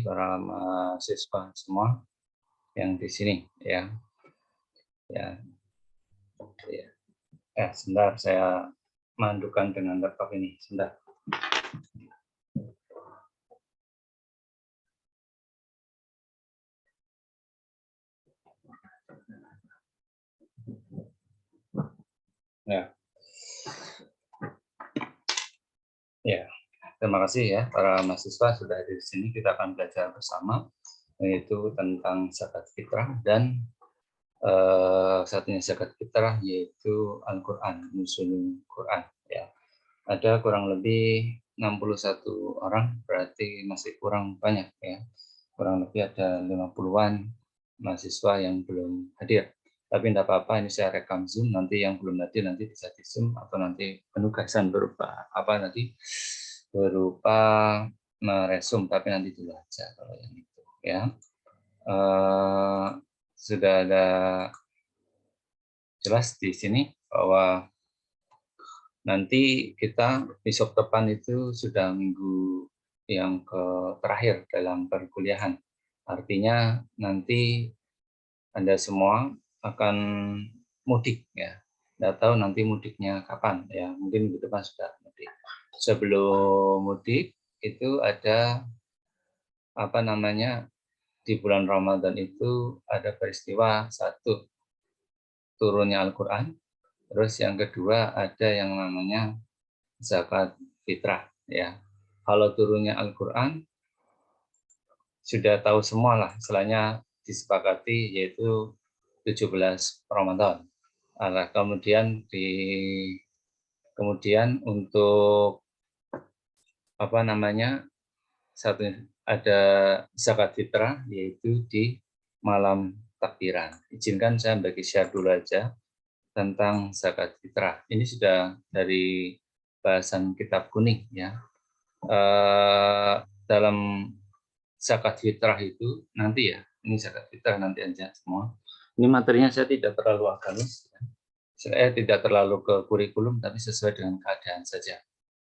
para mahasiswa semua yang di sini ya. Ya, ya. Sebentar saya mandukan dengan laptop ini. Sebentar. Ya. Ya. Terima kasih ya para mahasiswa sudah hadir di sini. Kita akan belajar bersama yaitu tentang zakat fitrah dan satunya zakat fitrah yaitu Al-Qur'an, menyusun Quran ya. Ada kurang lebih 61 orang, berarti masih kurang banyak ya. Kurang lebih ada 50-an mahasiswa yang belum hadir. Tapi tidak apa-apa, ini saya rekam Zoom, nanti yang belum hadir nanti bisa di Zoom atau nanti penugasan berupa apa nanti berupa meresum, tapi nanti dulu aja kalau yang itu ya. Sudah ada jelas di sini bahwa nanti kita besok depan itu sudah minggu yang terakhir dalam perkuliahan. Artinya nanti Anda semua akan mudik ya. Tidak tahu nanti mudiknya kapan ya. Mungkin minggu depan sudah mudik. Sebelum mudik itu ada apa namanya di bulan Ramadan itu ada peristiwa satu turunnya Al-Quran. Terus yang kedua ada yang namanya zakat fitrah ya. Kalau turunnya Al-Quran sudah tahu semua lah, istilahnya disepakati yaitu 17 Ramadan. Nah, kemudian untuk apa namanya satu ada zakat fitrah yaitu di malam takbiran. Izinkan saya bagi share dulu aja tentang zakat fitrah. Ini sudah dari bahasan kitab kuning ya. Dalam zakat fitrah itu nanti ya, ini zakat fitrah nanti aja semua. Ini materinya saya tidak terlalu akademis, saya tidak terlalu ke kurikulum, tapi sesuai dengan keadaan saja.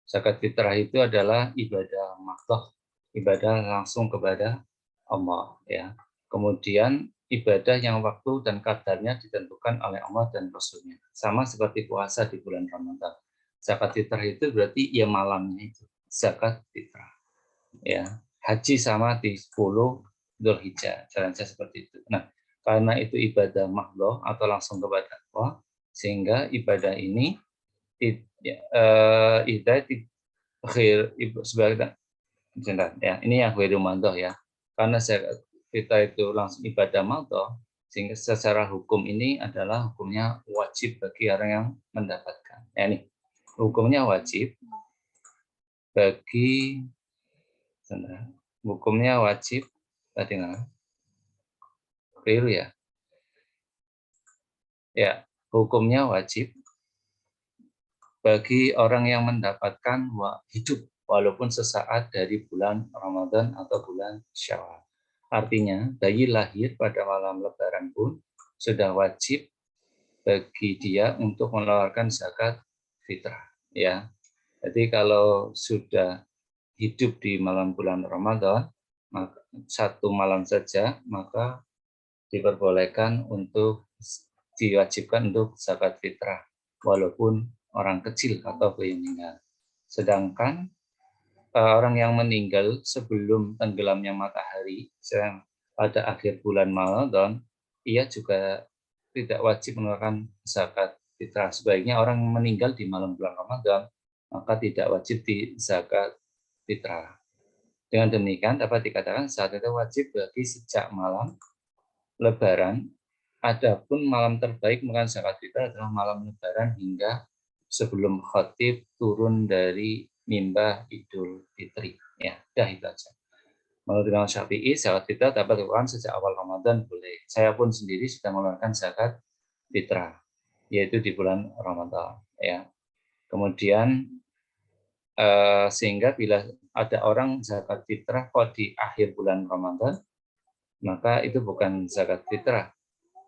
Zakat fitrah itu adalah ibadah mahdoh, ibadah langsung kepada Allah ya. Kemudian ibadah yang waktu dan kadarnya ditentukan oleh Allah dan Rasulnya. Sama seperti puasa di bulan Ramadan. Zakat fitrah itu berarti ya malamnya itu zakat fitrah ya. Haji sama di 10 Dzulhijjah, jalannya seperti itu. Nah, karena itu ibadah mahdoh atau langsung kepada Allah, sehingga ibadah ini sebagai ya, ini yang khairu mahdoh ya. Karena kita itu langsung ibadah mahdoh, sehingga secara hukum ini adalah hukumnya wajib bagi orang yang mendapatkan. Ya, ini hukumnya wajib bagi hukumnya wajib tadi keliru ya. Ya, hukumnya wajib bagi orang yang mendapatkan hidup walaupun sesaat dari bulan Ramadan atau bulan Syawal. Artinya, bayi lahir pada malam Lebaran pun sudah wajib bagi dia untuk mengeluarkan zakat fitrah. Ya, jadi kalau sudah hidup di malam bulan Ramadan, maka satu malam saja, maka diperbolehkan untuk diwajibkan untuk zakat fitrah, walaupun orang kecil atau bayi meninggal. Sedangkan orang yang meninggal sebelum tenggelamnya matahari pada akhir bulan Ramadan, ia juga tidak wajib mengeluarkan zakat fitrah. Sebaiknya orang meninggal di malam bulan Ramadan, maka tidak wajib di zakat fitrah. Dengan demikian dapat dikatakan saat itu wajib bagi sejak malam Lebaran. Adapun malam terbaik mengenai zakat fitrah adalah malam Lebaran hingga sebelum khatib turun dari mimbar Idul Fitri. Ya, dah itu aja. Menurut Imam Syafi'i, zakat fitrah dapat dilakukan sejak awal Ramadan boleh. Saya pun sendiri sudah mengeluarkan zakat fitrah, yaitu di bulan Ramadan. Ya. Kemudian sehingga bila ada orang zakat fitrah kok di akhir bulan Ramadan, maka itu bukan zakat fitrah,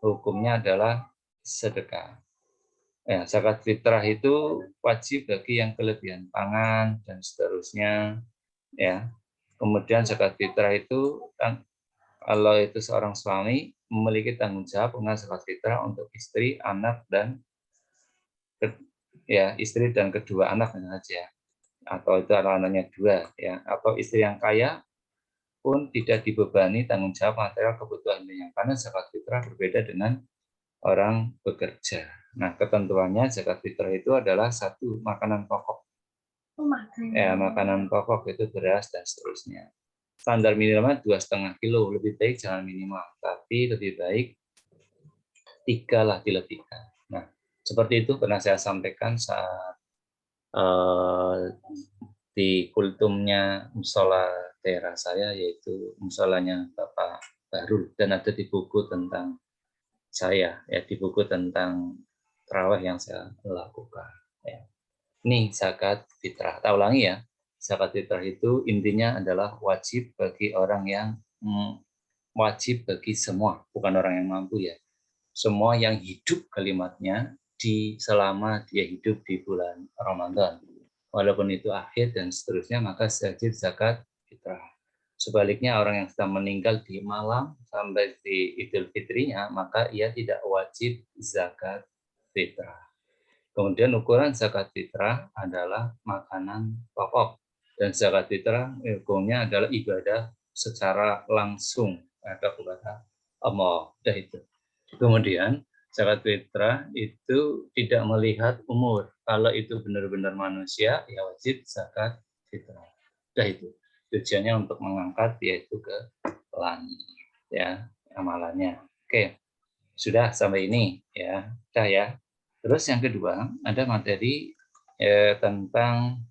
hukumnya adalah sedekah. Ya, zakat fitrah itu wajib bagi yang kelebihan pangan dan seterusnya. Ya, Kemudian zakat fitrah itu kan kalau itu seorang suami memiliki tanggung jawab dengan zakat fitrah untuk istri, anak dan istri dan kedua anak saja, atau itu anaknya dua ya, atau istri yang kaya pun tidak dibebani tanggung jawab material kebutuhannya, karena zakat fitrah berbeda dengan orang bekerja. Nah, ketentuannya zakat fitrah itu adalah satu makanan pokok. Makanan pokok itu beras dan seterusnya. Standar minimalnya 2,5 kilo, lebih baik jangan minimal, tapi lebih baik 3 lah dilebihkan. Nah, seperti itu pernah saya sampaikan saat di kultumnya musola daerah saya, yaitu musolanya Bapak Barul, dan ada di buku tentang saya, ya di buku tentang tarawih yang saya lakukan. Ya. Ini zakat fitrah. Tak ulangi ya, zakat fitrah itu intinya adalah wajib bagi orang yang wajib bagi semua, bukan orang yang mampu ya. Semua yang hidup kalimatnya selama dia hidup di bulan Ramadan. Walaupun itu akhir dan seterusnya, maka wajib zakat fitrah. Sebaliknya orang yang sedang meninggal di malam sampai di Idul Fitrinya, maka ia tidak wajib zakat fitrah. Kemudian ukuran zakat fitrah adalah makanan pokok, dan zakat fitrah hukumnya adalah ibadah secara langsung kepada Allah. Itu. Kemudian zakat fitrah itu tidak melihat umur. Kalau itu benar-benar manusia, ya wajib zakat fitrah. Itu tujuannya untuk mengangkat yaitu ke langit, ya amalannya. Oke, sudah sampai ini ya, sudah ya. Terus yang kedua ada materi tentang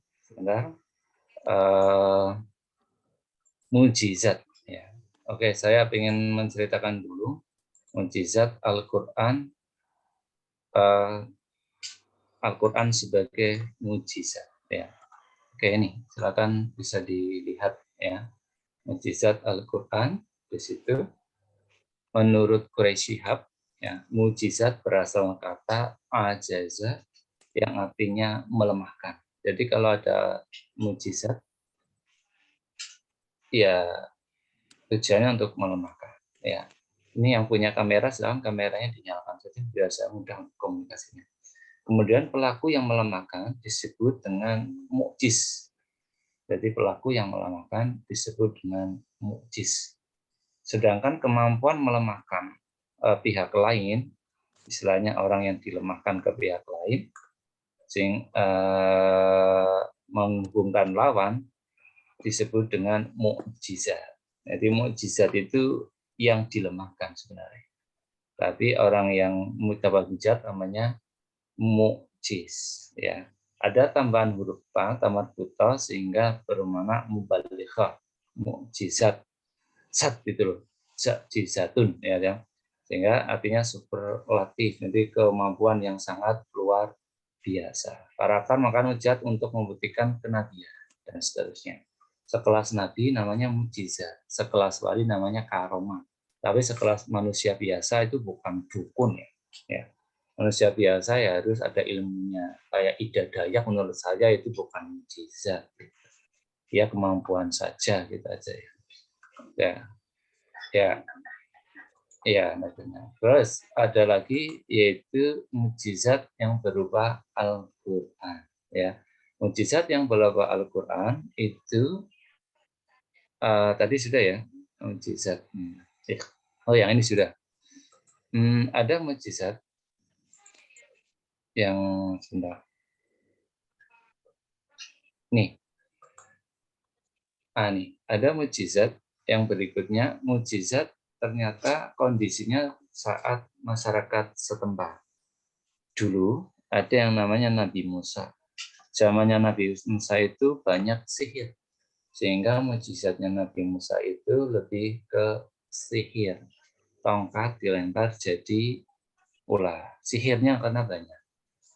mujizat. Ya. Oke, saya ingin menceritakan dulu mujizat Al-Quran. Al-Quran sebagai mujizat. Ya. Oke, ini silakan bisa dilihat ya, mujizat Al-Quran di situ. Menurut Quraisy Shihab, ya, mujizat berasal kata ajaza yang artinya melemahkan. Jadi kalau ada mujizat, ya tujuannya untuk melemahkan. Ya, ini yang punya kamera, sedang kameranya dinyalakan saja biar mudah komunikasinya. Kemudian pelaku yang melemahkan disebut dengan mukjiz. Jadi pelaku yang melemahkan disebut dengan mukjiz. Sedangkan kemampuan melemahkan pihak lain, istilahnya orang yang dilemahkan ke pihak lain, menghubungkan lawan, disebut dengan mukjizat. Jadi mukjizat itu yang dilemahkan sebenarnya. Tapi orang yang mutabawijat namanya mukjiz, ya. Ada tambahan huruf pa, tambahan buta sehingga bermakna mubalighah, mukjizat, sat gitu loh, mukjizatun ya. Sehingga artinya superlatif, jadi kemampuan yang sangat luar biasa. Para pakar makan mujizat untuk membuktikan kenabian dan seterusnya. Sekelas nabi namanya mukjizat, sekelas wali namanya karomah. Tapi sekelas manusia biasa itu bukan dukun ya. Manusia biasa ya harus ada ilmunya. Kayak Ida Dayak menurut saya itu bukan mukjizat. Ya kemampuan saja gitu aja ya. Ya, benar. Terus ada lagi yaitu mukjizat yang berupa Al-Qur'an ya. Mukjizat yang berupa Al-Qur'an itu tadi sudah ya, mukjizat. Oh, yang ini sudah. Ada mukjizat yang sebentar. Nih, ada mukjizat yang berikutnya. Mukjizat ternyata kondisinya saat masyarakat setempat. Dulu ada yang namanya Nabi Musa. Zamannya Nabi Musa itu banyak sihir. Sehingga mukjizatnya Nabi Musa itu lebih ke sihir. Tongkat dilempar jadi ular. Sihirnya karena banyak.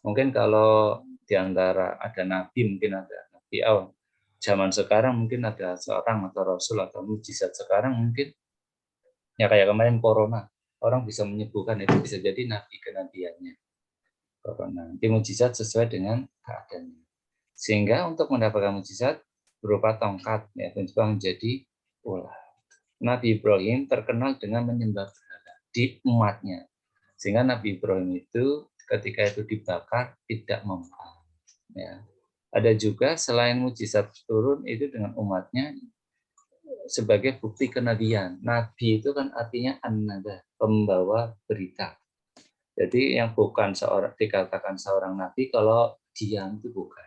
Mungkin kalau di antara ada nabi, mungkin ada nabi awal. Zaman sekarang mungkin ada seorang atau rasul atau mujizat sekarang mungkin ya kayak kemarin corona. Orang bisa menyembuhkan, itu bisa jadi nabi kenabiannya. Corona. Nanti mujizat sesuai dengan keadaannya. Sehingga untuk mendapatkan mujizat berupa tongkat, ya, dan juga menjadi ular. Nabi Ibrahim terkenal dengan menyembah berhala di umatnya, sehingga Nabi Ibrahim itu ketika itu dibakar tidak mempan. Ya. Ada juga selain mujizat turun itu dengan umatnya sebagai bukti kenabian. Nabi itu kan artinya an-nada, pembawa berita. Jadi yang bukan seorang dikatakan seorang nabi kalau diam itu bukan.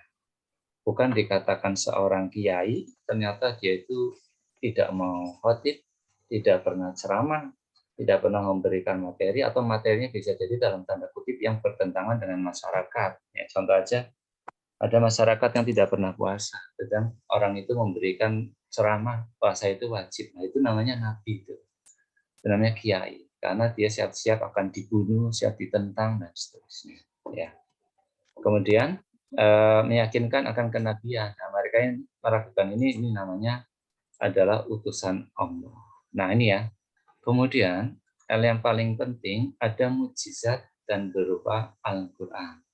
Bukan dikatakan seorang kiai, ternyata dia itu tidak mau khotib, tidak pernah ceramah, tidak pernah memberikan materi, atau materinya bisa jadi dalam tanda kutip yang bertentangan dengan masyarakat. Ya, contoh aja, ada masyarakat yang tidak pernah puasa, dan orang itu memberikan ceramah, puasa itu wajib. Nah, itu namanya nabi itu. Itu namanya kiai, karena dia siap-siap akan dibunuh, siap ditentang, dan seterusnya. Ya. Kemudian meyakinkan akan kenabian. Nah, mereka yang melakukan ini namanya adalah utusan Allah. Nah, ini ya. Kemudian hal yang paling penting ada mukjizat dan berupa Al-Qur'an.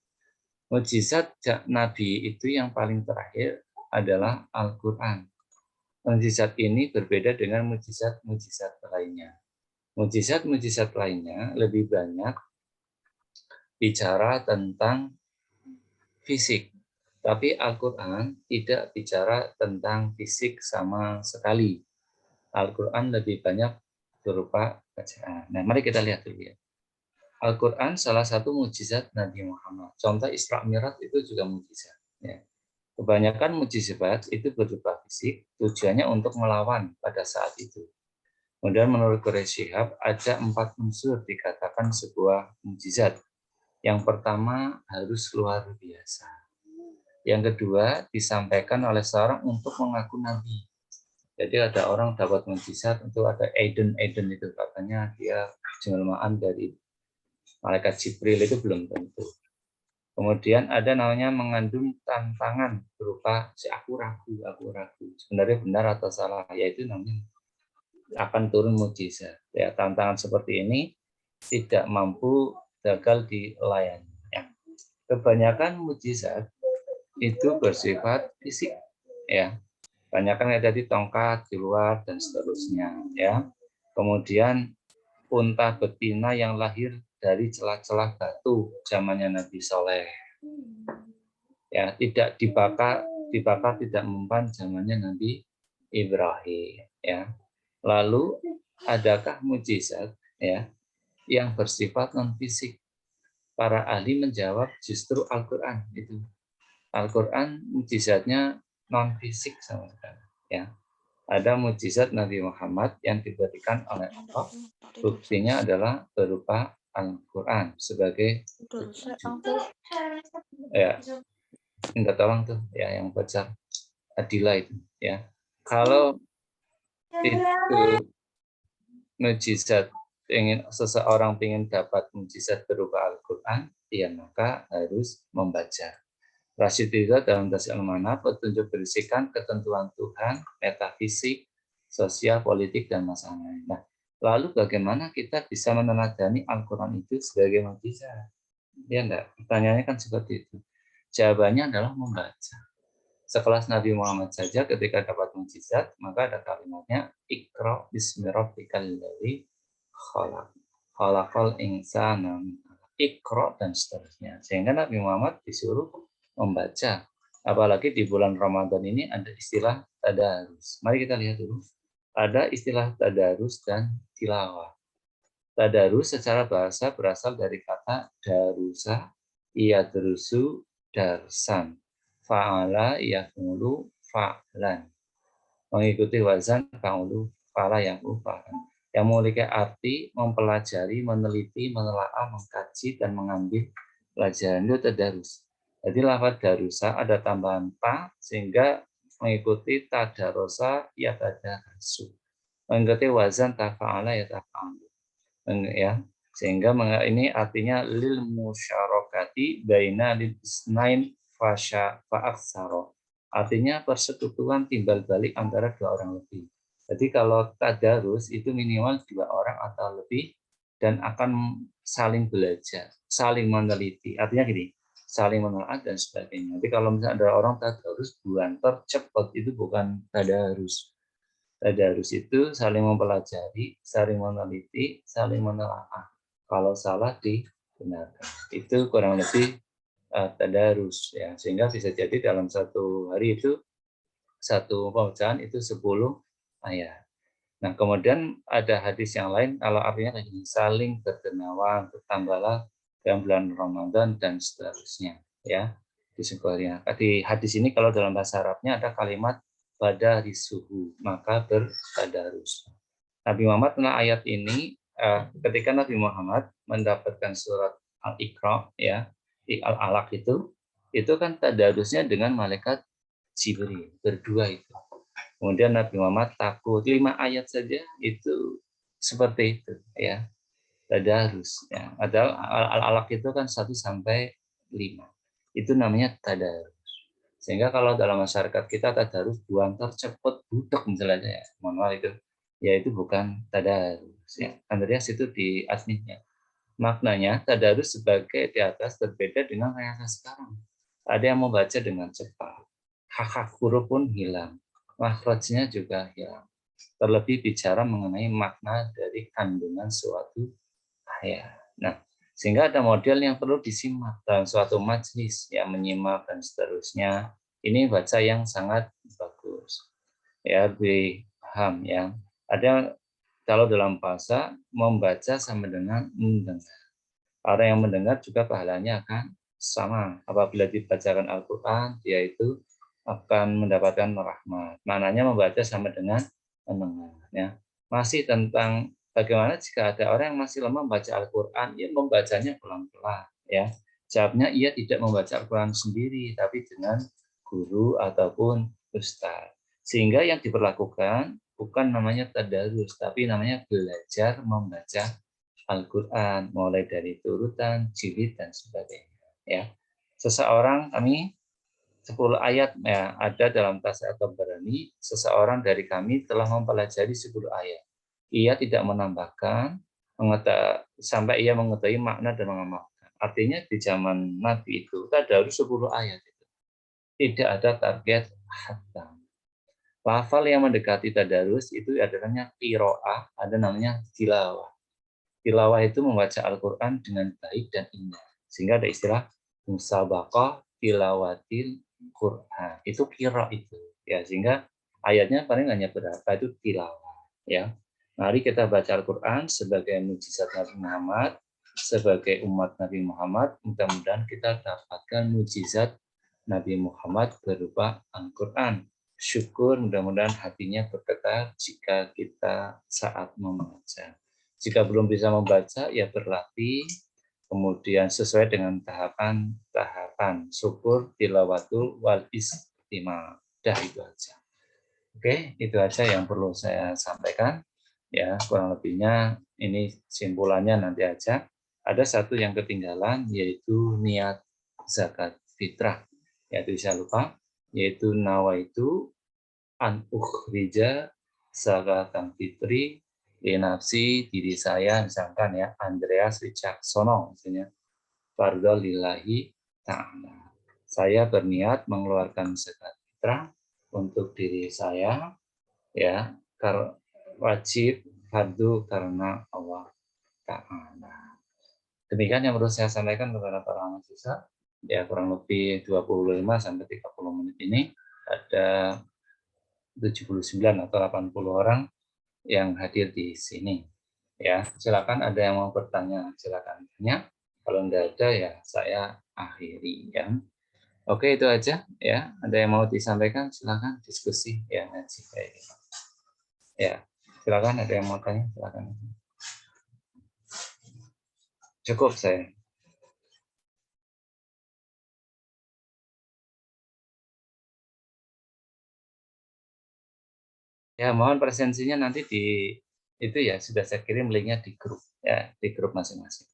Mukjizat Nabi itu yang paling terakhir adalah Al-Qur'an. Mukjizat ini berbeda dengan mukjizat-mukjizat lainnya. Mukjizat-mukjizat lainnya lebih banyak bicara tentang fisik. Tapi Al-Quran tidak bicara tentang fisik sama sekali. Al-Quran lebih banyak berupa bacaan. Nah, mari kita lihat dulu ya. Al-Quran salah satu mukjizat Nabi Muhammad. Contoh Isra Mi'raj itu juga mukjizat. Ya. Kebanyakan mukjizat itu berupa fisik, tujuannya untuk melawan pada saat itu. Kemudian menurut Quraisy Shihab ada 4 unsur dikatakan sebuah mukjizat. Yang pertama harus luar biasa. Yang kedua disampaikan oleh seorang untuk mengaku nabi. Jadi ada orang dapat mukjizat untuk ada Aiden itu, katanya dia jelmaan dari malaikat Jibril, itu belum tentu. Kemudian ada namanya mengandung tantangan berupa si aku ragu. Sebenarnya benar atau salah, yaitu namanya akan turun mukjizat. Ya, tantangan seperti ini tidak mampu gagal dilayani. Ya. Kebanyakan mukjizat itu bersifat fisik, ya. Kebanyakan ada di tongkat, di luar, dan seterusnya, ya. Kemudian unta betina yang lahir dari celah-celah batu zamannya Nabi Soleh, ya, tidak dibakar tidak mempan zamannya Nabi Ibrahim, ya. Lalu adakah mukjizat, ya, yang bersifat non fisik? Para ahli menjawab justru Al-Quran itu. Al-Quran mukjizatnya non fisik sama sekali, ya. Ada mukjizat Nabi Muhammad yang diberikan oleh Allah, buktinya adalah berupa Al-Quran sebagai ya, minta tolong tuh ya yang baca Adila itu, ya. Kalau itu mukjizat, seseorang ingin dapat mukjizat berupa Al-Quran, ya maka harus membaca. Rasyidillah dalam Tasawuf Al-Mana, petunjuk berisikan ketentuan Tuhan, metafisik, sosial, politik, dan masalah lain. Nah, lalu bagaimana kita bisa meneladani Al-Quran itu sebagai mukjizat? Ya enggak? Pertanyaannya kan seperti itu. Jawabannya adalah membaca. Sekelas Nabi Muhammad saja ketika dapat mukjizat, maka ada kalimatnya Iqra bismi rabbikal ladzi khalaq. Khalaqal insana min 'alaq. Iqra dan seterusnya. Sehingga Nabi Muhammad disuruh membaca. Apalagi di bulan Ramadan ini ada istilah tadarus. Mari kita lihat dulu. Ada istilah tadarus dan tilawah. Tadarus secara bahasa berasal dari kata darusa, yadrusu, darsan. Fa'ala yaf'ulu fa'lan. Mengikuti wazan fa'ulu fa'ala yaf'ulu fa'lan. Yang memiliki arti mempelajari, meneliti, menelaah, mengkaji, dan mengambil pelajaran, itu tadarus. Jadi lafaz darusa ada tambahan ta sehingga mengikuti tadarosa ya tadarasu. Mengikuti wazan tafa'ala ya tafa'alu. Ya, sehingga ini artinya lil musyarakati baina lil isnain fasya fa'aksaro. Artinya persekutuan timbal balik antara 2 orang lebih. Jadi kalau tadarus itu minimal 2 orang atau lebih dan akan saling belajar, saling meneliti. Artinya gini, saling menelaah dan sebagainya. Tapi kalau misalnya ada orang tadarus buanter cepat, itu bukan tadarus. Tadarus itu saling mempelajari, saling meneliti, saling menelaah. Kalau salah dibenarkan. Itu kurang lebih tadarus ya. Sehingga bisa jadi dalam satu hari itu satu pembacaan itu 10 ayat. Nah, kemudian ada hadis yang lain kalau artinya kayak gini, saling berkenawan, bertambahlah dalam bulan Ramadan dan seterusnya ya. Di hadis ini kalau dalam bahasa Arabnya ada kalimat pada risuhu, maka bertadarus. Nabi Muhammad pernah ayat ini ketika Nabi Muhammad mendapatkan surat Al-Iqra ya, Al-Alaq itu kan tadarusnya dengan malaikat Jibril berdua itu. Kemudian Nabi Muhammad takut 5 ayat saja itu seperti itu ya. Tadarus ya. Padahal al-alaq itu kan 1 sampai 5. Itu namanya tadarus. Sehingga kalau dalam masyarakat kita tadarus buantar cepet budek misalnya ya. Mohon maaf itu. Ya itu bukan tadarus ya. Andreas itu di aslinya. Maknanya tadarus sebagai di atas berbeda dengan bahasa sekarang. Ada yang membaca dengan cepat. Hak-hak huruf pun hilang. Makhrajnya juga hilang. Terlebih bicara mengenai makna dari kandungan suatu ayat. Nah, sehingga ada model yang perlu disimak dalam suatu majelis, ya menyimak dan seterusnya. Ini baca yang sangat bagus. Ya, lebih paham ya. Ada kalau dalam bahasa membaca sama dengan mendengar. Orang yang mendengar juga pahalanya akan sama. Apabila dibacakan Al-Quran, dia itu akan mendapatkan rahmat. Maknanya membaca sama dengan mendengar. Ya. Masih tentang bagaimana jika ada orang yang masih lemah membaca Al-Quran, ia membacanya pelan-pelan. Ya. Jawabnya ia tidak membaca Al-Quran sendiri, tapi dengan guru ataupun ustaz. Sehingga yang diperlakukan bukan namanya tadarus, tapi namanya belajar membaca Al-Quran, mulai dari turutan, jilid, dan sebagainya. Ya. Seseorang, kami 10 ayat ya, ada dalam tas atau berani, seseorang dari kami telah mempelajari 10 ayat. Ia tidak menambahkan, sampai ia mengetahui makna dan mengamalkan. Artinya di zaman Nabi itu, tadarus 10 ayat. Itu. Tidak ada target hatam. Lafal yang mendekati tadarus itu adanya qiraah, ada namanya tilawah. Tilawah itu membaca Al-Quran dengan baik dan indah. Sehingga ada istilah musabaqah tilawatil Quran. Itu kira itu. Ya, sehingga ayatnya paling hanya berapa itu tilawah. Ya. Mari kita baca Al-Quran sebagai mujizat Nabi Muhammad, sebagai umat Nabi Muhammad. Mudah-mudahan kita dapatkan mujizat Nabi Muhammad berupa Al-Quran. Syukur mudah-mudahan hatinya bergetar jika kita saat membaca. Jika belum bisa membaca, ya berlatih, kemudian sesuai dengan tahapan syukur, tilawatul, wal istimah. Dah itu aja. Oke, itu aja yang perlu saya sampaikan. Ya, kurang lebihnya ini simpulannya nanti aja. Ada satu yang ketinggalan, yaitu niat zakat fitrah. Yaitu saya lupa, yaitu nawaitu an ukhrija zakatan fitri nafsi diri saya misalkan ya Andreas Wicaksono misalnya fardhu lillahi ta'ala. Saya berniat mengeluarkan zakat fitrah untuk diri saya ya wajib fardu karena Allah Ta'ala. Demikian yang perlu saya sampaikan kepada para mahasiswa. Ya kurang lebih 25 sampai 30 menit ini ada 79 atau 80 orang yang hadir di sini. Ya, silakan ada yang mau bertanya, silakan tanya. Kalau enggak ada ya saya akhiri ya. Oke, itu aja ya. Ada yang mau disampaikan silakan diskusi ya ngaji kayak gitu. Ya, silakan ada yang mau tanya silakan. Cukup saya. Ya, mohon presensinya nanti di itu ya sudah saya kirim linknya di grup ya, di grup masing-masing.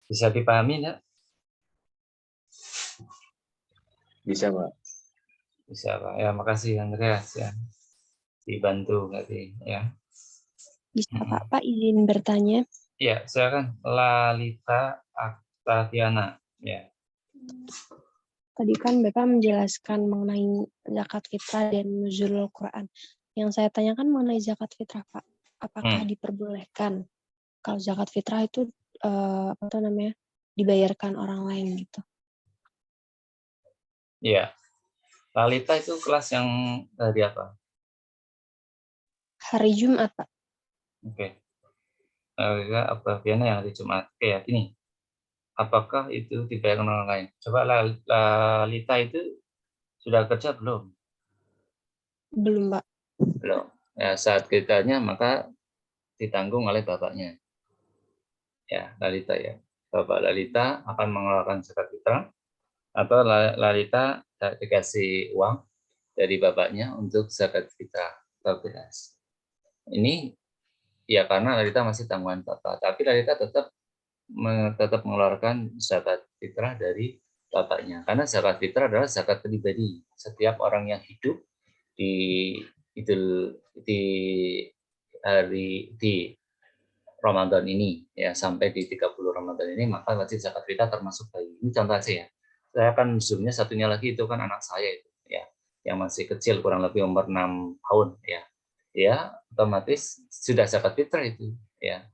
Bisa dipahami nggak? Bisa, Pak. Bisa, Pak. Ya, makasih Andreas ya. Dibantu berarti ya. Bisa Pak. Pak izin bertanya. Ya, silakan Lalita Aktaviana. Ya. Tadi kan Bapak menjelaskan mengenai zakat fitrah dan nuzulul Quran. Yang saya tanyakan mengenai zakat fitrah, Pak. Apakah diperbolehkan kalau zakat fitrah itu dibayarkan orang lain gitu? Iya. Lalita itu kelas yang dari apa? Hari Jumat, Pak. Oke. Lalita Aktaviana yang hari Jumat. Oke, ya, ini. Apakah itu dibayar orang lain? Coba Lalita itu sudah kerja belum? Belum, Pak. Belum. Ya, saat kerjanya maka ditanggung oleh bapaknya. Ya, Lalita ya. Bapak Lalita akan mengeluarkan zakat fitrah atau Lalita dikasih uang dari bapaknya untuk zakat fitrah atau beras. Ini ya karena Lalita masih tanggungan bapak, tapi Lalita tetap mengeluarkan zakat fitrah dari bapaknya. Karena zakat fitrah adalah zakat pribadi. Setiap orang yang hidup di di hari di Ramadan ini ya sampai di 30 Ramadan ini maka wajib zakat fitrah termasuk bayi. Ini contoh aja ya. Saya kan zoomnya satunya lagi itu kan anak saya itu ya yang masih kecil kurang lebih umur 6 tahun ya. Ya otomatis sudah zakat fitrah itu ya.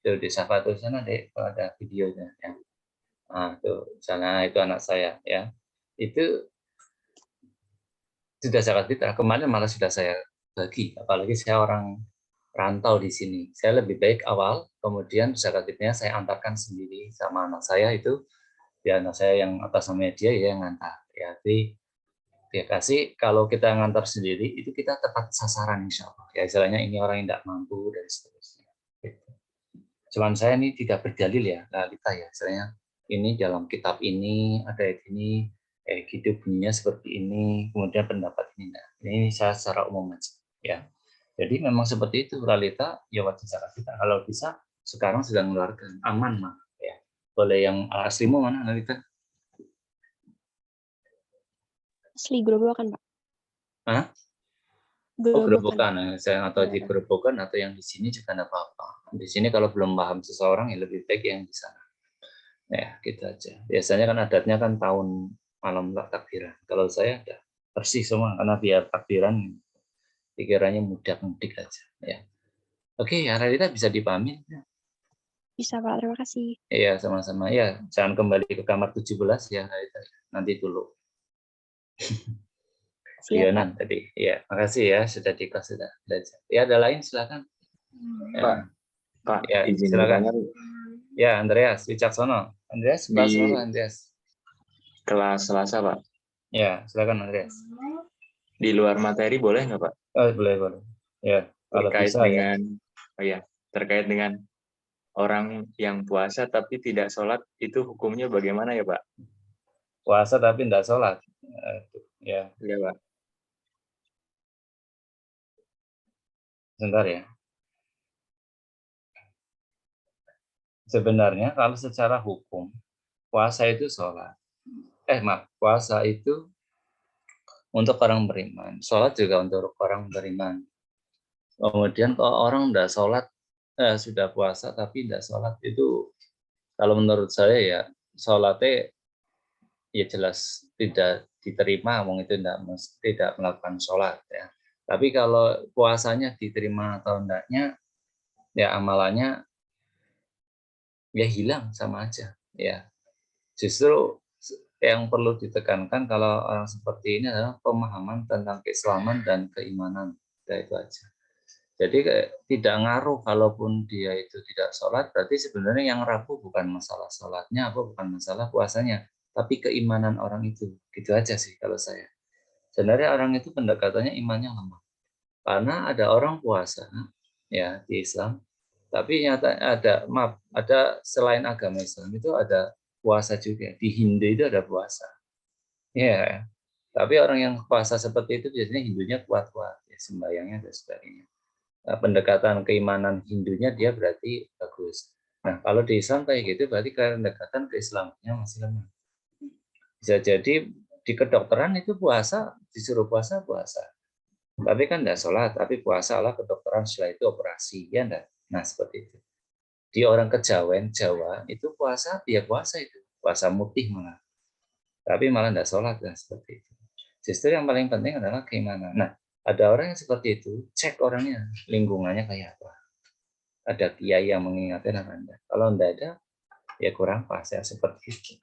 Itu di Safatul sana deh kalau ada videonya ya. Nah, tuh sana itu anak saya ya. Itu sudah zakat fitrah. Kemarin malah sudah saya bagi, apalagi saya orang rantau di sini. Saya lebih baik awal, kemudian zakat fitrahnya saya antarkan sendiri sama anak saya itu, ya anak saya yang atas namanya dia ya yang ngantar. Ya, jadi dia kasih kalau kita ngantar sendiri itu kita tepat sasaran insya Allah. Ya istilahnya ini orang yang tidak mampu dan seterusnya. Gitu. Cuman saya ini tidak berdalil ya, kita ya, istilahnya ini dalam kitab ini ada ini, gitu bunyinya seperti ini, kemudian pendapat ini. Nah, ini saya secara umum aja, ya. Jadi memang seperti itu realita ya wajib zakat kita. Kalau bisa sekarang sedang mengeluarkan aman mah, ya. Boleh yang aslimu mana realita? Asli Gerobokan, Pak. Hah? Oh, Gerobokan. Saya atau di Gerobokan atau yang di sini juga tidak apa-apa. Di sini kalau belum paham seseorang ya lebih baik yang di sana. Ya, gitu aja. Biasanya kan adatnya kan tahun malam takbiran. Kalau saya udah bersih semua karena biar takbiran pikirannya mudah-mudik aja. Ya. Oke, ya Radita bisa dipahami. Bisa, Pak. Terima kasih. Iya, sama-sama. Ya, jangan kembali ke kamar 17 ya Radita. Nanti dulu. Siap, Pak. Tadi. Ya, makasih ya sudah di kelas sudah belajar. Ya, ada lain silakan. Ya. Pak, Ya, izin silakan. bertanya. Ya, Andreas Wicaksono. Andreas, kelas berapa Andreas? Kelas Selasa, Pak. Ya, silakan Andreas. Di luar materi boleh nggak, Pak? Oh, boleh. Ya, kalau Terkait bisa dengan, ya. Terkait dengan orang yang puasa tapi tidak sholat, itu hukumnya bagaimana ya, Pak? Puasa tapi tidak sholat. Ya. Iya, Pak. Sebentar ya. Sebenarnya kalau secara hukum, puasa itu sholat. Puasa itu untuk orang beriman. Sholat juga untuk orang beriman. Kemudian kalau orang tidak sholat, sudah puasa tapi tidak sholat itu, kalau menurut saya ya, sholatnya ya jelas tidak diterima, wong itu tidak melakukan sholat ya. Tapi kalau puasanya diterima atau enggaknya, ya amalannya ya hilang sama aja ya. Justru yang perlu ditekankan kalau orang seperti ini adalah pemahaman tentang keislaman dan keimanan, ya itu aja. Jadi tidak ngaruh kalaupun dia itu tidak sholat, berarti sebenarnya yang rapuh bukan masalah sholatnya, bukan masalah puasanya, tapi keimanan orang itu. Gitu aja sih kalau saya. Sebenarnya orang itu pendekatannya imannya lemah. Karena ada orang puasa ya di Islam, tapi nyata ada selain agama Islam itu ada puasa juga. Di Hindu itu ada puasa. Ya, tapi orang yang puasa seperti itu biasanya Hindunya kuat-kuat, ya, sembahyangnya dan sebagainya. Pendekatan keimanan Hindunya dia berarti bagus. Nah, kalau di Islam kayak gitu berarti pendekatan keislamannya masih lemah. Bisa jadi di kedokteran itu puasa, disuruh puasa, puasa. Tapi kan enggak sholat, tapi puasa lah kedokteran, setelah itu operasi, ya enggak? Nah, seperti itu. Di orang kejawen, Jawa, itu puasa, ya puasa itu. Puasa mutih malah. Tapi malah enggak sholat, dan seperti itu. Justru yang paling penting adalah gimana. Nah, ada orang yang seperti itu, cek orangnya, lingkungannya kayak apa. Ada kiai yang mengingatkan apa enggak. Kalau enggak ada, ya kurang pas ya, seperti itu.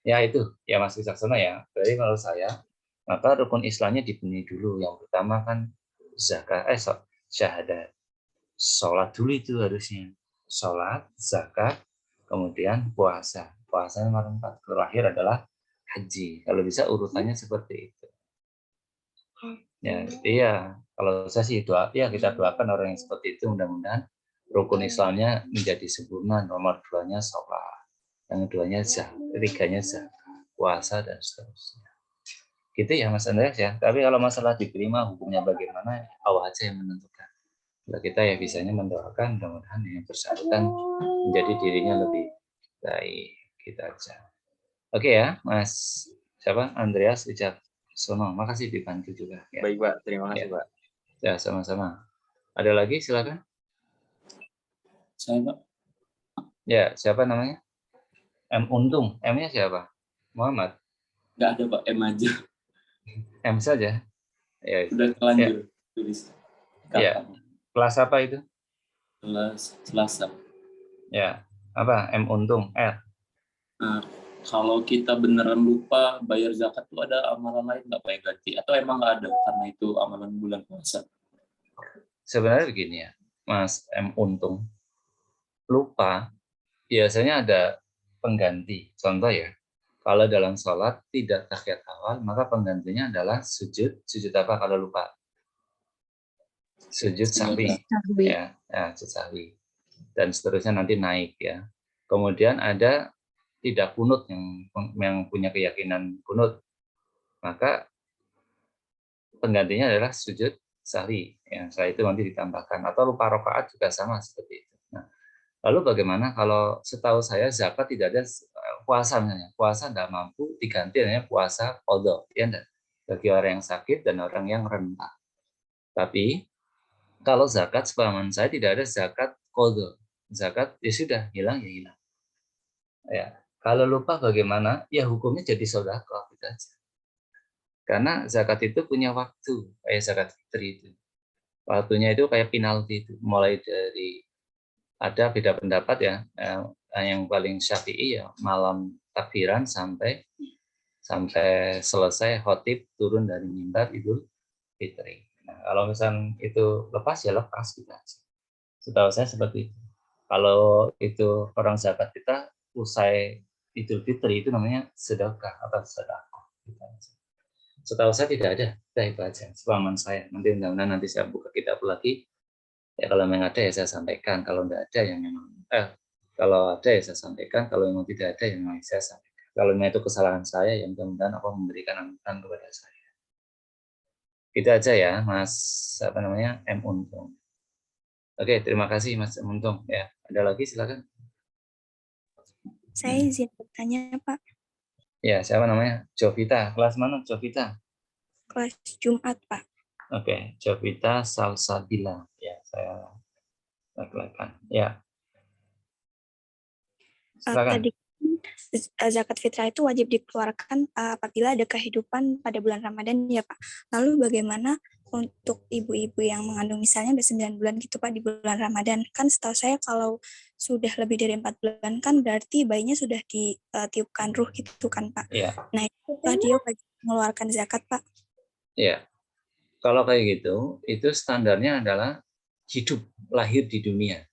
Ya itu, ya Mas Wicaksono ya. Jadi menurut saya, maka rukun Islamnya dibenahi dulu. Yang pertama kan zakat, syahadat. Sholat dulu itu harusnya. Sholat, zakat, kemudian puasa. Puasa nomor 4. Terakhir adalah haji. Kalau bisa urutannya seperti itu. Ya, iya. Kalau saya sih doa, ya kita doakan orang yang seperti itu mudah-mudahan rukun Islamnya menjadi sempurna. Nomor 2-nya sholat, yang keduanya zakat, ketiganya zakat, puasa dan seterusnya. Gitu ya Mas Andreas ya. Tapi kalau masalah diterima hukumnya bagaimana, Allah aja yang menentukan. Nah, kita ya bisanya mendoakan mudah-mudahan yang bersangkutan menjadi dirinya lebih baik, kita aja. Oke ya, Mas siapa? Andreas Wicaksono. Makasih dibantu juga ya. Baik, Pak. Terima kasih, Ya. Pak. Ya, sama-sama. Ada lagi silakan. Saya, Pak. Ya, siapa namanya? M Untung. M-nya siapa? Muhammad. Nggak ada, Pak. M aja. M saja. Ya. Udah terlanjur tulis. Ya. Kelas apa itu? Kelas Selasa. Ya. Apa? M Untung. R. Nah, kalau kita beneran lupa bayar zakat tuh ada amalan lain nggak Pak yang ganti? Atau emang nggak ada karena itu amalan bulan puasa? Sebenarnya begini ya, Mas M Untung. Lupa, biasanya ada pengganti. Contoh ya, kalau dalam sholat tidak tahiyat awal, maka penggantinya adalah sujud. Sujud apa kalau lupa? Sujud sahwi. Ya, sujud sahwi. Dan seterusnya nanti naik ya. Kemudian ada tidak kunut yang punya keyakinan kunut, maka penggantinya adalah sujud sahwi. Ya, setelah itu nanti ditambahkan. Atau lupa rakaat juga sama seperti itu. Nah, lalu bagaimana kalau setahu saya zakat tidak ada puasa misalnya. Puasa tidak mampu diganti dengan puasa qadha, ya enggak? Bagi orang yang sakit dan orang yang renta. Tapi kalau zakat sepemahaman saya tidak ada zakat qadha. Zakat ya sudah hilang ya hilang. Ya, kalau lupa bagaimana? Ya hukumnya jadi sedekah gitu aja. Karena zakat itu punya waktu, kayak zakat fitri itu. Waktunya itu kayak penalti itu, mulai dari ada beda pendapat ya, yang paling syafi'i ya malam takbiran sampai selesai khotib turun dari mimbar Idul Fitri. Nah, kalau misalnya itu lepas ya lepas gitu aja. Setahu saya seperti itu. Kalau itu orang zakat kita usai Idul Fitri itu namanya sedekah atau sedekah. Setahu saya tidak ada, itu aja. Sepemahaman saya. Nanti mudah-mudahan nanti saya buka kitab lagi. Ya kalau memang ada ya saya sampaikan. Kalau tidak ada ya memang kalau ada ya saya sampaikan. Kalau memang tidak ada ya memang saya sampaikan. Kalau memang itu kesalahan saya, ya mudah-mudahan Allah memberikan anugerah kepada saya. Itu aja ya, Mas apa namanya M Untung. Oke, terima kasih Mas M Untung. Ya, ada lagi silakan. Saya izin bertanya, Pak. Ya, siapa namanya? Jovita. Kelas mana Jovita? Kelas Jumat, Pak. Oke, Jovita Salsabila. Ya, saya lakukan. Ya. Tadi zakat fitrah itu wajib dikeluarkan apabila ada kehidupan pada bulan Ramadan ya Pak. Lalu bagaimana untuk ibu-ibu yang mengandung misalnya udah 9 bulan gitu Pak di bulan Ramadan? Kan setahu saya kalau sudah lebih dari 4 bulan kan berarti bayinya sudah ditiupkan ruh gitu kan Pak. Ya. Nah itu dia wajib mengeluarkan zakat Pak. Ya. Kalau kayak gitu, itu standarnya adalah hidup lahir di dunia.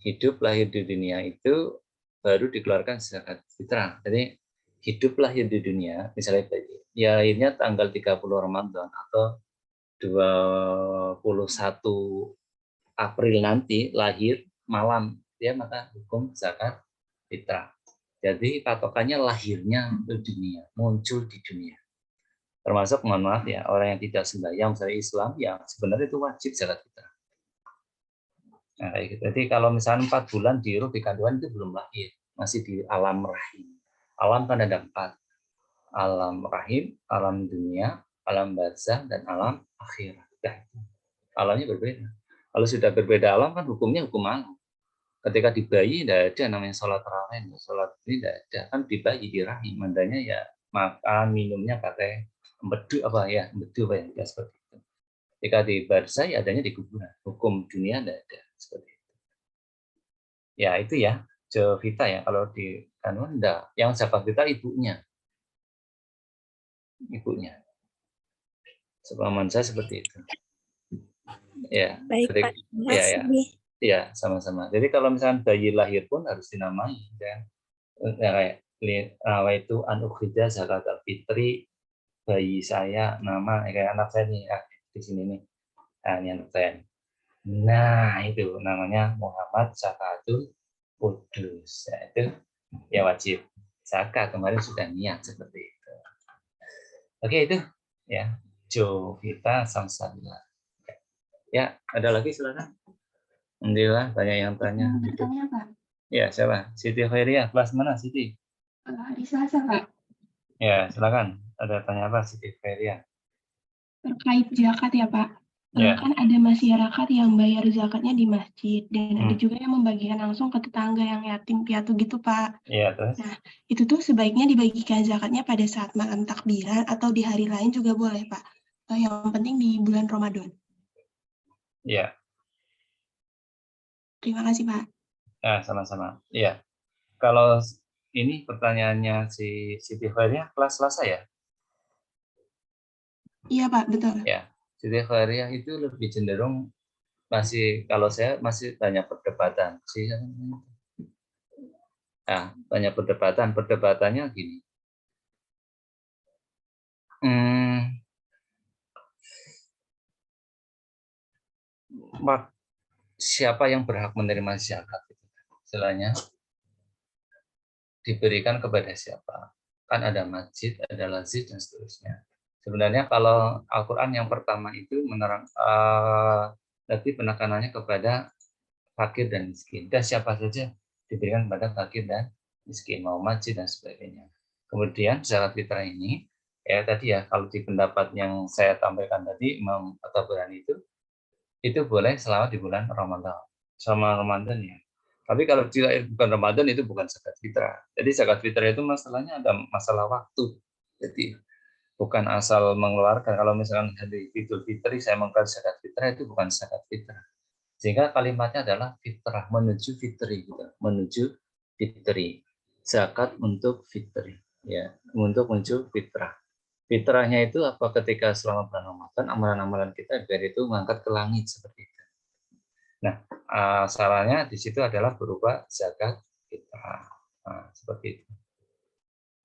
Hidup lahir di dunia itu baru dikeluarkan zakat fitrah. Jadi hidup lahir di dunia, misalnya ya lahirnya tanggal 30 Ramadan atau 21 April nanti lahir malam, ya maka hukum zakat fitrah. Jadi patokannya lahirnya di dunia, muncul di dunia. Termasuk mohon maaf ya, orang yang tidak sembahyang misalnya Islam, ya sebenarnya itu wajib zakat fitrah. Nah, kayak gitu. Jadi kalau misalnya 4 bulan di ruh di kandungan itu belum lahir, masih di alam rahim. Alam kan ada 4. Alam rahim, alam dunia, alam barzah, dan alam akhirat. Nah, alamnya berbeda. Kalau sudah berbeda alam kan hukumnya hukum alam. Ketika di bayi tidak ada namanya sholat tarawih, sholat ini tidak ada. Kan di bayi di rahim, mandanya ya makan minumnya pakai empedu apa ya, empedu apa ya, seperti itu. Ketika di barzah ya adanya di kuburan. Hukum dunia tidak ada seperti itu. Ya itu ya, Jovita ya. Kalau di kandungan enggak. Yang zakat fitrah ibunya. Ibunya. Sepemahaman saya seperti itu. Ya, Baik, jadi, Pak. Terima ya, kasih. ya. Iya, sama-sama. Jadi kalau misalnya bayi lahir pun harus dinamai, ya. Kayak itu anukhida zakat al-fitri bayi saya nama kayak anak saya nih di sini nih. Nah, ini anak saya. Nah, itu namanya Muhammad Zakatul Kudus. Nah, itu ya wajib zakat. Kemarin sudah niat seperti itu. Oke, itu ya. Jovita Samsabila. Ya, ada lagi silakan. Alhamdulillah banyak yang tanya. Bertanya, Pak. Ya, siapa? Siti Khairia, kelas mana Siti? Hari Selasa, Pak. Ya, silakan. Ada tanya apa Siti Khairia? Terkait zakat ya, Pak. Ya. Kan ada masyarakat yang bayar zakatnya di masjid dan ada juga yang membagikan langsung ke tetangga yang yatim piatu gitu, Pak. Iya, terus? Nah, itu tuh sebaiknya dibagikan zakatnya pada saat malam takbiran atau di hari lain juga boleh, Pak. Yang penting di bulan Ramadan. Iya. Terima kasih, Pak. Ya, sama-sama. Iya. Kalau ini pertanyaannya si Siti Khairia kelas Selasa ya? Iya, Pak, betul. Ya. Siti Khairia itu lebih cenderung masih, kalau saya masih banyak perdebatan. Nah, banyak perdebatan. Perdebatannya gini. Siapa yang berhak menerima zakat? Istilahnya diberikan kepada siapa? Kan ada masjid, ada lazim, dan seterusnya. Sebenarnya kalau Al-Quran yang pertama itu lebih penekanannya kepada fakir dan miskin. Dan siapa saja diberikan kepada fakir dan miskin, mau masjid dan sebagainya. Kemudian zakat fitrah ini, ya tadi ya, kalau di pendapat yang saya tampilkan tadi, Imam At-Tabrani itu boleh selama di bulan Ramadan. Sama Ramadan ya. Tapi kalau tidak bukan Ramadan itu bukan zakat fitrah. Jadi zakat fitrah itu masalahnya ada masalah waktu. Jadi bukan asal mengeluarkan. Kalau misalkan hari Idul Fitri saya mengeluarkan zakat fitrah itu bukan zakat fitrah. Sehingga kalimatnya adalah fitrah, menuju fitri gitu. Menuju fitri. Zakat untuk fitri, ya, untuk menuju fitrah. Fitrahnya itu apa? Ketika selama bulan Ramadan amalan-amalan kita dari itu mengangkat ke langit seperti itu. Nah, sarannya di situ adalah berupa zakat fitrah. Nah, seperti itu.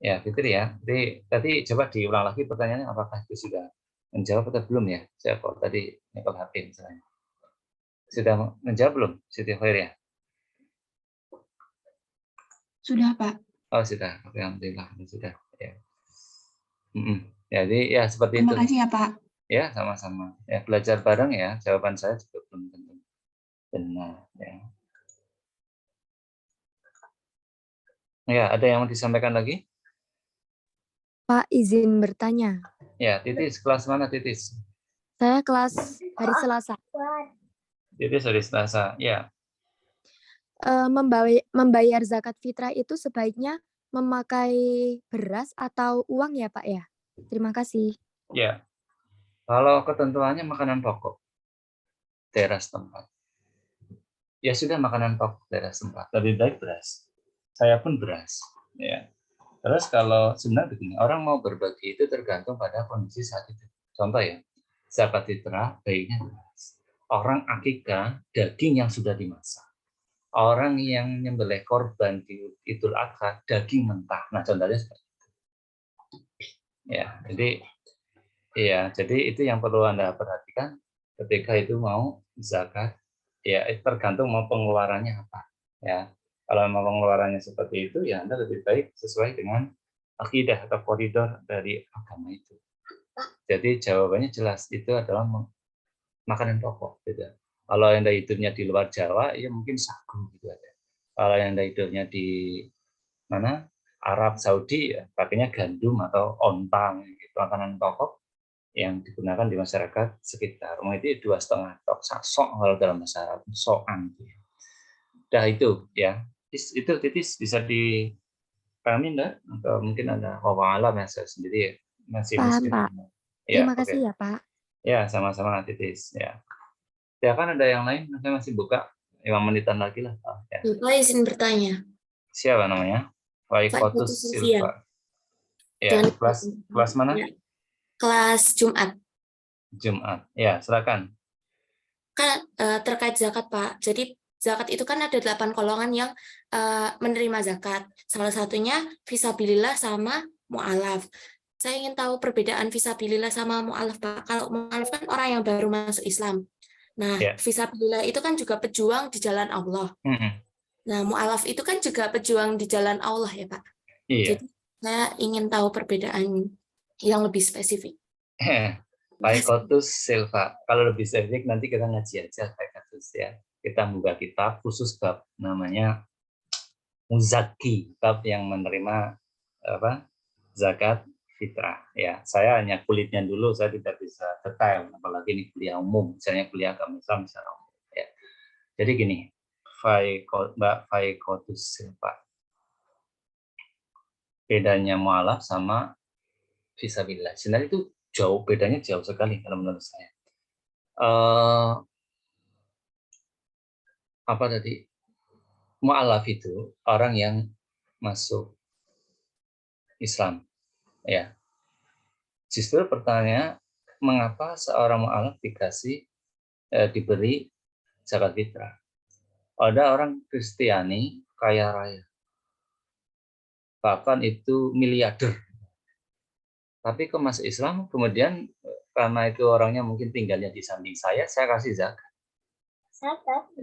Ya, Fitri ya. Jadi tadi coba diulang lagi pertanyaannya, apakah itu sudah menjawab atau belum ya? Saya kok tadi nyekel HP misalnya. Sudah menjawab belum, Siti Khair ya? Sudah, Pak. Oh, sudah. Alhamdulillah, sudah. Ya. Jadi ya seperti Terima itu. kasih ya, Pak. Ya, sama-sama. Ya, belajar bareng ya. Jawaban saya juga belum tentu benar. Ya. Ya, ada yang mau disampaikan lagi? Pak, izin bertanya. Ya, Titis, kelas mana Titis? Saya kelas hari Selasa. Titis hari Selasa, ya. Membayar zakat fitrah itu sebaiknya memakai beras atau uang ya, Pak ya? Terima kasih. Ya, kalau ketentuannya makanan pokok daerah setempat. Ya sudah, makanan pokok daerah setempat. Lebih baik beras. Saya pun beras. Ya. Terus kalau sebenarnya begini, orang mau berbagi itu tergantung pada kondisi saat itu. Contoh ya, zakat fitrah baiknya beras. Orang akikah daging yang sudah dimasak. Orang yang nyembelih korban di Idul Adha daging mentah. Nah, contohnya seperti itu. Ya, jadi itu yang perlu Anda perhatikan ketika itu mau zakat. Ya, tergantung mau pengeluarannya apa. Ya, kalau mau pengeluarannya seperti itu, ya Anda lebih baik sesuai dengan akidah atau koridor dari agama itu. Jadi jawabannya jelas, itu adalah makanan pokok. Gitu. Kalau Anda hidupnya di luar Jawa, ya mungkin sagu gitu aja. Kalau Anda hidupnya di mana Arab Saudi, ya pakainya gandum atau ontang, gitu, makanan pokok yang digunakan di masyarakat sekitar. Itu 2,5 tok sok kalau dalam bahasa Arab, sokan. Udah itu ya. Itu titis bisa dipahami enggak? Atau mungkin ada wawalan ya saya sendiri masih Paham, miskin. Pak. Ya, Terima oke. kasih ya, Pak. Ya, sama-sama titis ya. Ya kan ada yang lain, saya masih buka 5 menitan lagi lah. Ya. Bapak izin bertanya. Siapa namanya? Faikotus Silva. Ya, Dengan kelas mana? ya, kelas Jumat. Jumat. Ya, silakan. Kan terkait zakat, Pak. Jadi zakat itu kan ada 8 golongan yang menerima zakat. Salah satunya fisabilillah sama mu'alaf. Saya ingin tahu perbedaan fisabilillah sama mu'alaf, Pak. Kalau mu'alaf kan orang yang baru masuk Islam. Nah, Ya. fisabilillah itu kan juga pejuang di jalan Allah. Nah, mu'alaf itu kan juga pejuang di jalan Allah ya, Pak. Iya. Jadi saya ingin tahu perbedaan yang lebih spesifik. Faikotus Silva. Kalau lebih spesifik nanti kita ngaji aja Faikotus ya. Kita buka kitab khusus bab namanya Muzaki, bab yang menerima zakat fitrah ya. Saya hanya kulitnya dulu, saya tidak bisa detail apalagi ini kuliah umum, misalnya kuliah agama Islam secara umum ya. Jadi gini, Mbak Faikotus Silva. Bedanya mu'alaf sama fisabilillah. Sebenarnya itu bedanya jauh sekali kalau menurut saya. Apa tadi? Mu'alaf itu orang yang masuk Islam ya. Justru pertanyaannya, mengapa seorang mu'alaf diberi zakat fitrah? Ada orang Kristiani kaya raya, bahkan itu miliarder, tapi ke masuk Islam, kemudian karena itu orangnya mungkin tinggalnya di samping saya kasih zakat.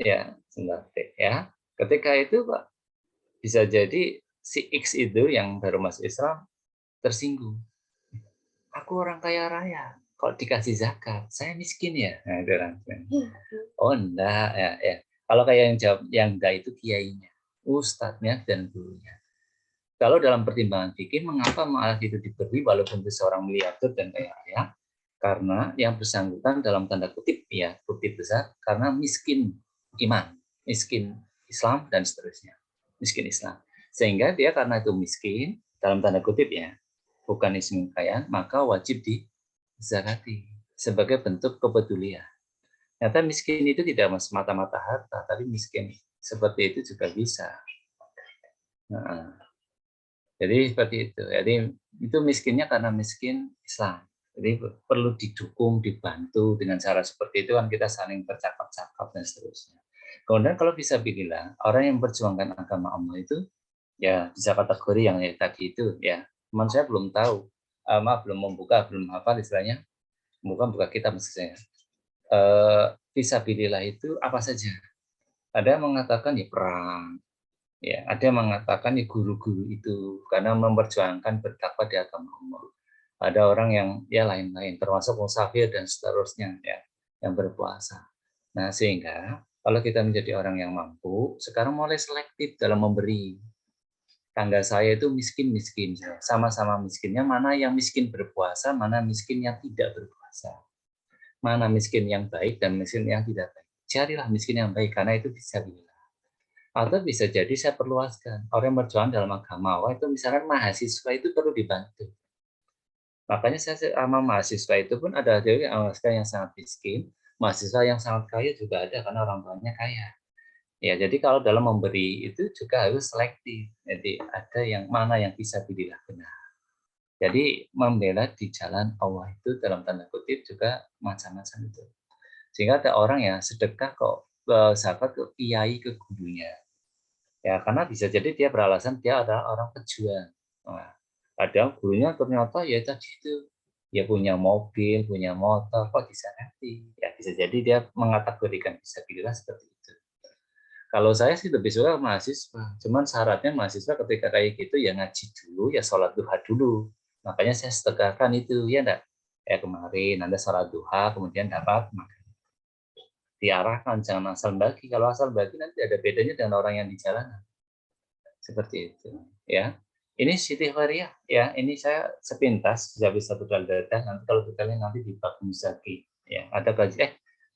Ya, sebentar ya. Ketika itu Pak, bisa jadi si X itu yang baru masuk Islam tersinggung. Aku orang kaya raya, kok dikasih zakat? Saya miskin ya. Nah, itu orang. Oh enggak ya. Kalau kayak yang jawab yang enggak itu kiainya, ustadznya dan gurunya. Kalau dalam pertimbangan fikih, mengapa mu'alaf itu diberi walaupun itu seorang miliarder dan kaya raya? Karena yang bersangkutan dalam tanda kutip ya, kutip besar, karena miskin iman, miskin Islam dan seterusnya, miskin Islam. Sehingga dia karena itu miskin dalam tanda kutip ya, bukan miskin kaya, maka wajib dizakati sebagai bentuk kepedulian. Ternyata miskin itu tidak semata-mata harta, tapi miskin seperti itu juga bisa. Nah, jadi seperti itu. Jadi itu miskinnya karena miskin Islam. Jadi perlu didukung, dibantu dengan cara seperti itu kan kita saling bercakap-cakap dan seterusnya. Kemudian kalau bisa billah, orang yang memperjuangkan agama Allah itu ya bisa kategori yang tadi itu ya. Teman saya belum tahu, belum membuka, belum hafal istilahnya, buka kitab maksud saya. Fisabilillah itu apa saja? Ada yang mengatakan ya perang, ya ada yang mengatakan ya guru-guru itu karena memperjuangkan berdakwah di agama Allah. Ada orang yang ya lain-lain, termasuk musafir dan seterusnya ya, yang berpuasa. Nah sehingga kalau kita menjadi orang yang mampu, sekarang mulai selektif dalam memberi. Tangga saya itu miskin-miskin, sama-sama miskinnya, mana yang miskin berpuasa, mana miskin yang tidak berpuasa. Mana miskin yang baik dan miskin yang tidak baik. Carilah miskin yang baik, karena itu bisa bila. Atau bisa jadi saya perluaskan, orang yang berjuang dalam agama Allah itu misalkan mahasiswa itu perlu dibantu. Makanya saya sama mahasiswa itu pun ada mahasiswa yang sangat miskin, mahasiswa yang sangat kaya juga ada karena orang tuanya kaya. Ya, jadi kalau dalam memberi itu juga harus selektif. Jadi ada yang mana yang bisa pilihlah benar. Jadi membela di jalan Allah itu dalam tanda kutip juga macam-macam itu. Sehingga ada orang yang sedekah kok zakat ke kiai ke gurunya. Ya, karena bisa jadi dia beralasan dia adalah orang pejuang. Nah, ada gurunya ternyata ya tadi itu dia punya mobil, punya motor, kok bisa ngerti? Ya bisa jadi dia mengkategorikan fisabilillah seperti itu. Kalau saya sih lebih suka mahasiswa, cuman syaratnya mahasiswa ketika kayak gitu ya ngaji dulu, ya sholat duha dulu. Makanya saya sedekahkan itu, ya enggak? Kayak kemarin Anda sholat duha, kemudian dapat makan. diarahkan, jangan asal bagi. Kalau asal bagi nanti ada bedanya dengan orang yang di jalanan. Seperti itu, ya. Ini Siti Faria, ya. Ini saya sepintas bisa satu data. Nanti kalau detailnya nanti di bab Muzaki, ya. Ada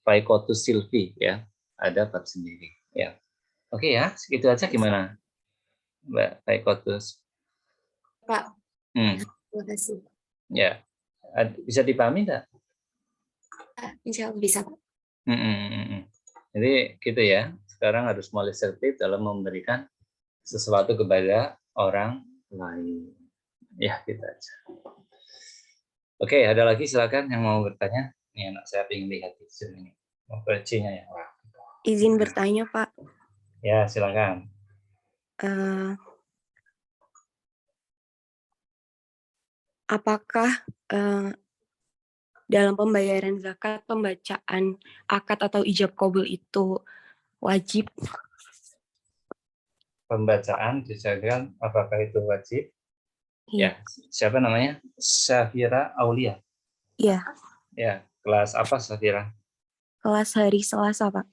Baikotus Silvi, ya. Ada bab sendiri, ya. Oke ya, segitu aja gimana, Mbak Baikotus? Pak, terima kasih. Ya, bisa dipahami enggak? Insya Allah bisa, Pak. Jadi gitu ya. Sekarang harus mulai selektif dalam memberikan sesuatu kepada orang lain. Ya, gitu aja. Oke, ada lagi silakan yang mau bertanya. Ini anak saya ingin lihat di Zoom ini. Mau C-nya ya. Wah. Izin bertanya, Pak. Ya, silakan. Apakah dalam pembayaran zakat pembacaan akad atau ijab qabul itu wajib? Pembacaan disebutkan apakah itu wajib? Ya, siapa namanya? Safira Aulia. Iya. Ya, kelas apa Safira? Kelas hari Selasa, Pak.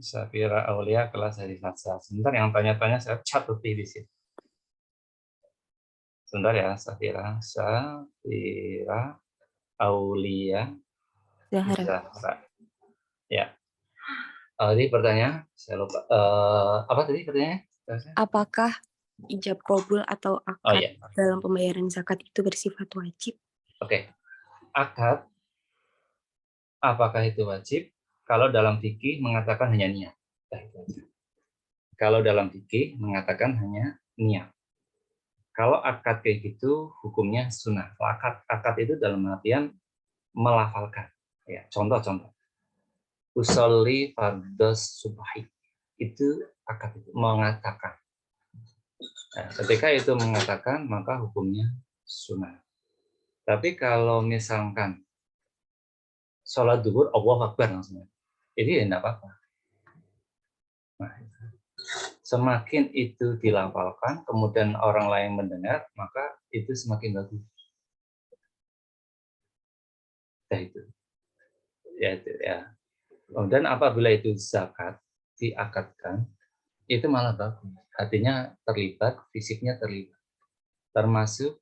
Safira Aulia kelas hari Selasa. Sebentar yang tanya-tanya saya catat di sini. Sebentar ya, Safira Aulia Zahra. Ya. Tadi pertanyaan saya lupa. Apa tadi pertanyaannya? Apakah ijab qabul atau akad dalam pembayaran zakat itu bersifat wajib? Oke. Akad apakah itu wajib? Kalau dalam fikih mengatakan hanya niat. Kalau dalam fikih mengatakan hanya niat. Kalau akad kayak gitu hukumnya sunnah. Akad itu dalam artian melafalkan. Ya, contoh. Usolli fardhos subhi. Itu akad itu mengatakan. Nah, ketika itu mengatakan maka hukumnya sunnah. Tapi kalau misalkan sholat duhur Allahu Akbar langsung, jadi ya enggak apa-apa. Nah, semakin itu dilafalkan, kemudian orang lain mendengar, maka itu semakin bagus. Nah, itu. Ya. Kemudian apabila itu zakat diakadkan, itu malah bagus. Hatinya terlibat, fisiknya terlibat. Termasuk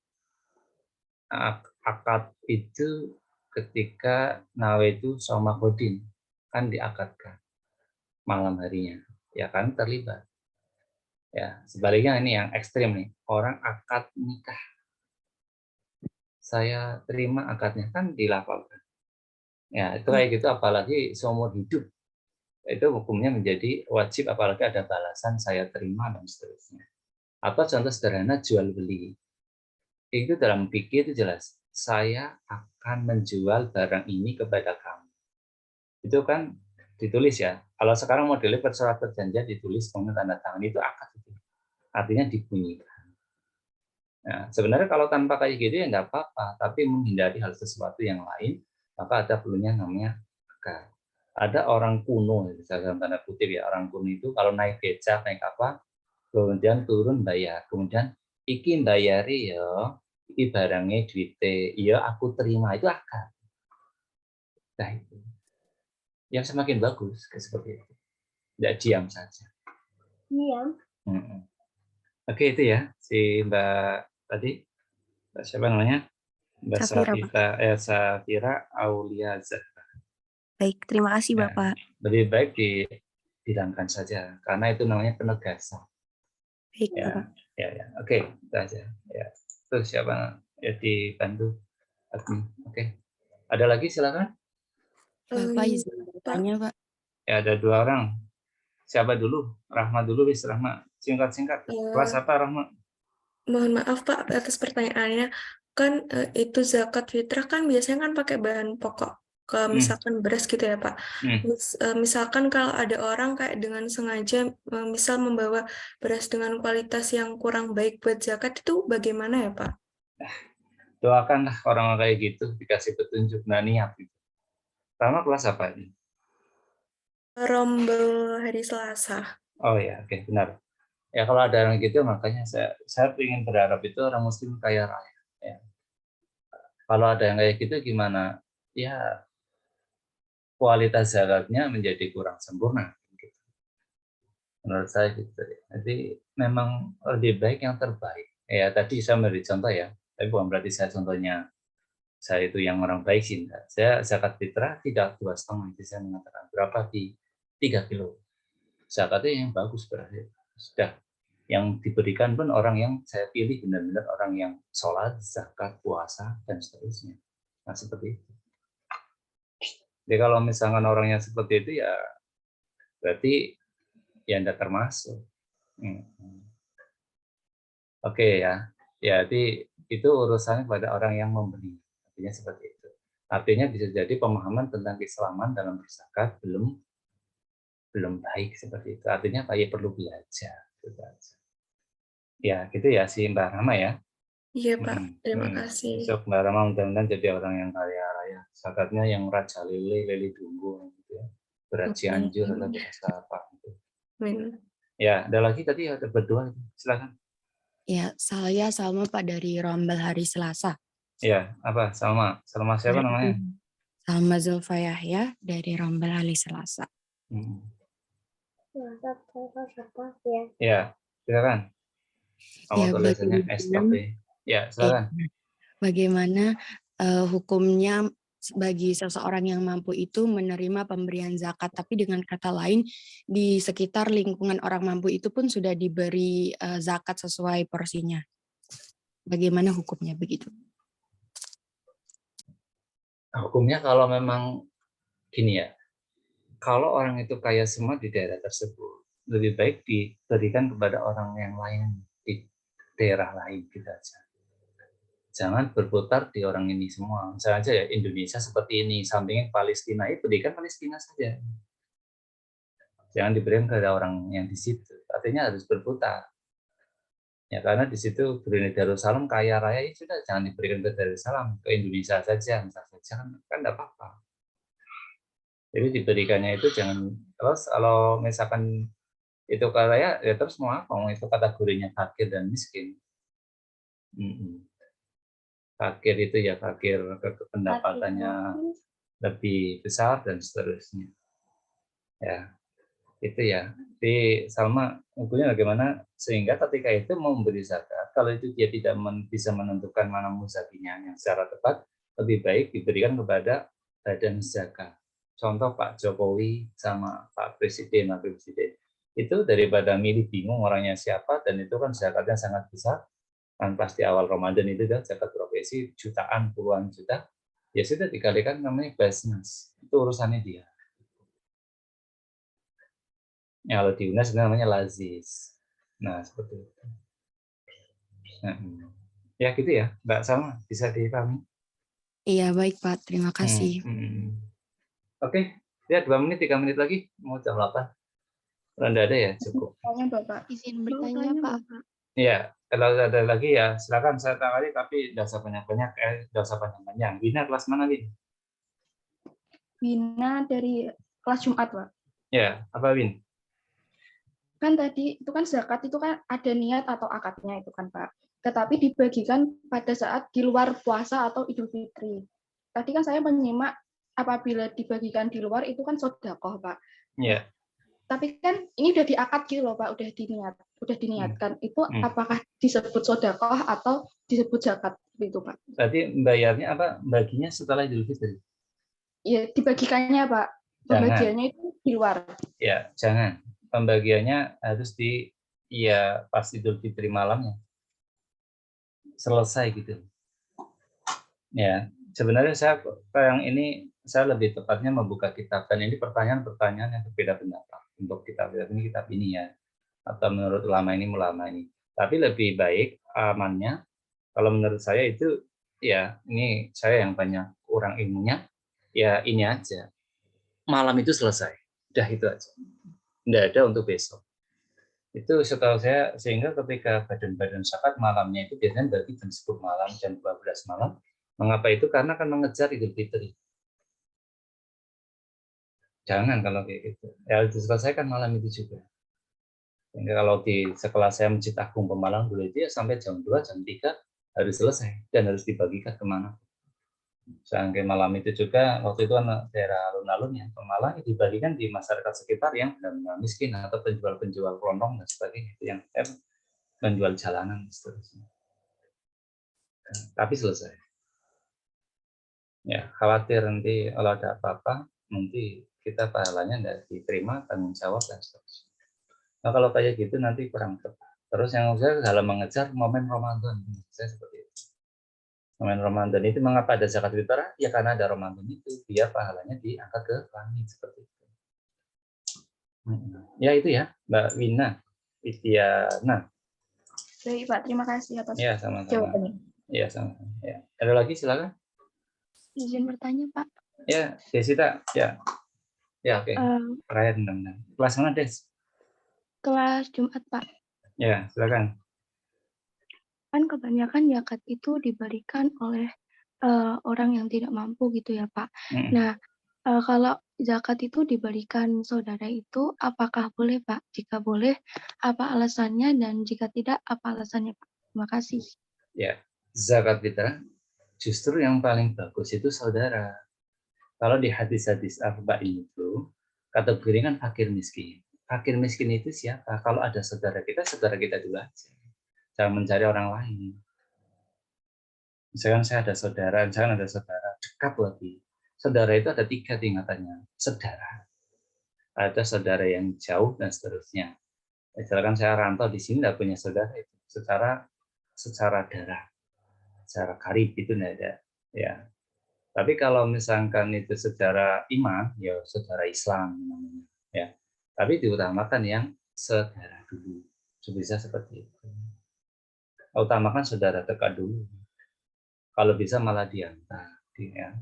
akad itu ketika nawaitu shoma godin, kan diakadkan malam harinya, ya kan terlibat. Ya, sebaliknya ini yang ekstrim nih, orang akad nikah. Saya terima akadnya, kan dilafalkan. Ya, itu kayak gitu, apalagi seumur hidup. Itu hukumnya menjadi wajib, apalagi ada balasan saya terima dan seterusnya. Atau contoh sederhana jual beli. Itu dalam fikih itu jelas. Saya akan menjual barang ini kepada kamu. Itu kan ditulis ya. Kalau sekarang modelnya surat perjanjian ditulis kemudian tanda tangan, itu akad itu. Artinya dibunyikan. Nah, sebenarnya kalau tanpa kayak gitu ya nggak apa-apa, tapi menghindari hal sesuatu yang lain, maka ada perlunya namanya akad. Ada orang kuno, dalam tanda kutip ya, orang kuno itu kalau naik becak, naik apa, kemudian turun bayar, kemudian iki bayari ya, iki barangnya duitnya, iya aku terima, itu akad. Nah itu. Yang semakin bagus, seperti itu. Tidak diam saja. Diam. Oke, itu ya, si Mbak tadi, siapa namanya? Mbak Safira Aulia Zahra. Baik, terima kasih Bapak. Lebih baik dibilangkan saja, karena itu namanya penegasan. Baik, ya, Bapak. Ya. Oke, itu aja. Ya. Terus siapa ya dibantu? Oke. Ada lagi silakan. Bapak izin bertanya, Pak. Ya, ada 2 orang. Siapa dulu? Rahma dulu, wis Rahma. Singkat-singkat. Kelas apa Rahma? Mohon maaf Pak atas pertanyaannya. Kan itu zakat fitrah kan biasanya kan pakai bahan pokok. Misalkan beras gitu ya Pak. Misalkan kalau ada orang kayak dengan sengaja misal membawa beras dengan kualitas yang kurang baik buat zakat, itu bagaimana ya Pak? Doakanlah orang kayak gitu dikasih petunjuk, nah niat gitu. Rahma kelas apa ini? Rombel hari Selasa. Oh ya, oke, benar. Ya kalau ada orang gitu, makanya saya ingin berharap itu orang muslim kaya raya. Ya. Kalau ada yang kayak gitu gimana? Ya kualitas zakatnya menjadi kurang sempurna. Menurut saya gitu. Jadi memang lebih baik yang terbaik. Ya tadi saya beri contoh ya, tapi bukan berarti saya contohnya saya itu yang orang baik sih. Saya zakat fitrah tidak 2,5, itu saya mengatakan berapa di 3 kilo. Zakatnya yang bagus berarti sudah yang diberikan pun orang yang saya pilih benar-benar orang yang sholat, zakat, puasa dan seterusnya. Nah seperti itu. Jadi kalau misalkan orangnya seperti itu ya berarti ya tidak termasuk. Oke ya, jadi itu urusannya pada orang yang membeli. Artinya seperti itu. Artinya bisa jadi pemahaman tentang keislaman dalam berzakat belum baik seperti itu. Artinya kayak perlu belajar. Ya, gitu ya si Mbak Rama ya. Iya Pak, terima kasih. Besok Mbak Rama mudah-mudahan jadi orang yang kaya raya. Zakatnya yang Raja Lili Dumbo gitu ya. Berat Cianjur atau berasa apa gitu. Ya, ada lagi tadi ada berdua. Silakan. Ya, saya Salma Pak dari Rombel hari Selasa. Ya, apa? Salma. Salma siapa namanya? Salma Zulfa Yahya dari Rombel hari Selasa. Ya, silakan. Ya, silakan. Bagaimana hukumnya bagi seseorang yang mampu itu menerima pemberian zakat, tapi dengan kata lain di sekitar lingkungan orang mampu itu pun sudah diberi zakat sesuai porsinya. Bagaimana hukumnya begitu? Hukumnya kalau memang gini ya, kalau orang itu kaya semua di daerah tersebut, lebih baik diberikan kepada orang yang lain di daerah lain gitu aja. Jangan berputar di orang ini semua. Misalnya aja ya Indonesia seperti ini, sampingnya Palestina, berikan Palestina saja. Jangan diberikan kepada orang yang di situ. Artinya harus berputar. Ya karena di situ Brunei Darussalam kaya raya, sudah jangan diberikan ke Darussalam, ke Indonesia saja, misalnya saja kan enggak apa-apa. Jadi diberikannya itu jangan, terus kalau misalkan itu kaya ya terus mau apa? Mau itu kategorinya fakir dan miskin. Fakir itu ya fakir pendapatannya lebih besar dan seterusnya. Ya, itu ya. Jadi Salma, hukumnya bagaimana sehingga ketika itu mau memberi zakat, kalau itu dia tidak bisa menentukan mana muzakinya yang secara tepat, lebih baik diberikan kepada badan zakat. Contoh Pak Jokowi sama Pak Presiden, Wakil Presiden. Itu daripada milih bingung orangnya siapa, dan itu kan zakatnya sangat besar, kan pasti awal Ramadan itu dah zakat profesi jutaan, puluhan juta, ya sudah dikalikan namanya basnas. Itu urusannya dia. Ya, kalau di UNAS namanya lazis. Nah, seperti itu. Ya gitu ya, Mbak Salma, bisa dipahami? Iya, baik Pak, terima kasih. Oke, ya 2 menit, 3 menit lagi, mau jam 8. Kalau tidak ada ya cukup. Bapak. Izin bertanya Pak. Iya, kalau ada lagi ya silakan saya tangani, tapi tidak usah banyak-banyak, tidak usah panjang-panjang. Bina kelas mana, Win? Bina dari kelas Jumat, Pak. Ya, apa Win? Kan tadi itu kan zakat itu kan ada niat atau akadnya itu kan Pak. Tetapi dibagikan pada saat di luar puasa atau Idul Fitri. Tadi kan saya menyimak apabila dibagikan di luar itu kan sedekah Pak. Iya. Tapi kan ini udah diakad gitu loh Pak, udah diniatkan. Itu apakah disebut sedekah atau disebut zakat itu Pak? Berarti bayarnya apa? Baginya setelah Idul Fitri? Ya dibagikannya Pak. Pembagiannya itu di luar. Ya, jangan. Pembagiannya harus pas Idul Fitri malamnya. Selesai gitu. Ya, sebenarnya yang ini saya lebih tepatnya membuka kitab, dan ini pertanyaan-pertanyaan yang berbeda pendapat untuk kitab ini ya, atau menurut ulama ini. Tapi lebih baik amannya kalau menurut saya itu ya, ini saya yang banyak kurang ilmunya, ya ini aja. Malam itu selesai. Udah itu aja. Tidak ada untuk besok. Itu setahu saya, sehingga ketika badan-badan zakat malamnya itu biasanya dari jam 10 malam, jam 12 malam. Mengapa itu? Karena akan mengejar Idul Fitri. Jangan kalau kayak gitu. Ya diselesaikan malam itu juga. Sehingga kalau di sekelas saya Masjid Agung Pemalang dulu itu ya sampai jam 2, jam 3 harus selesai dan harus dibagikan kemana. Sampai malam itu juga, waktu itu anak daerah alun-alun yang Pemalang dibagikan di masyarakat sekitar yang benar-benar miskin atau penjual-penjual kelondong dan sebagainya, itu yang menjual jalanan dan seterusnya. Tapi selesai. Ya, khawatir nanti kalau ada apa-apa, nanti kita pahalanya tidak diterima, tanggung jawab dan seterusnya. Nah, kalau kayak gitu nanti kurang tepat. Terus yang saya dalam mengejar momen Ramadan, saya seperti itu. Momen Ramadan itu mengapa ada zakat fitrah? Ya karena ada Ramadan itu, dia pahalanya diangkat ke langit seperti itu. Ya itu ya, Mbak Wina, Istiana. Baik Pak, terima kasih atas Ya sama-sama. jawabannya. Ya sama-sama. Ya. Ada lagi silakan. Izin bertanya Pak. Ya, Desita. Ya. Ya oke. Terakhir benar-benar. Kelas mana Des? Kelas Jumat Pak. Ya silakan. Kan kebanyakan zakat itu diberikan oleh orang yang tidak mampu gitu ya Pak. Nah, kalau zakat itu diberikan saudara itu, apakah boleh Pak? Jika boleh, apa alasannya? Dan jika tidak, apa alasannya Pak? Terima kasih. Ya, zakat fitrah justru yang paling bagus itu saudara. Kalau di hadis-hadis arba'in itu, kategori kan fakir miskin. Fakir miskin itu siapa? Kalau ada saudara kita dulu aja. Jangan mencari orang lain. Misalkan saya ada saudara, dekat lagi. Saudara itu ada 3 tingkatannya. Saudara. Ada saudara yang jauh dan seterusnya. Misalkan saya rantau di sini tidak punya saudara itu secara darah, secara karib itu tidak ada. Ya. Tapi kalau misalkan itu secara iman, ya saudara Islam namanya. Ya. Tapi diutamakan yang saudara dulu. Bisa seperti itu. Utamakan saudara dekat dulu. Kalau bisa malah diantar, ya.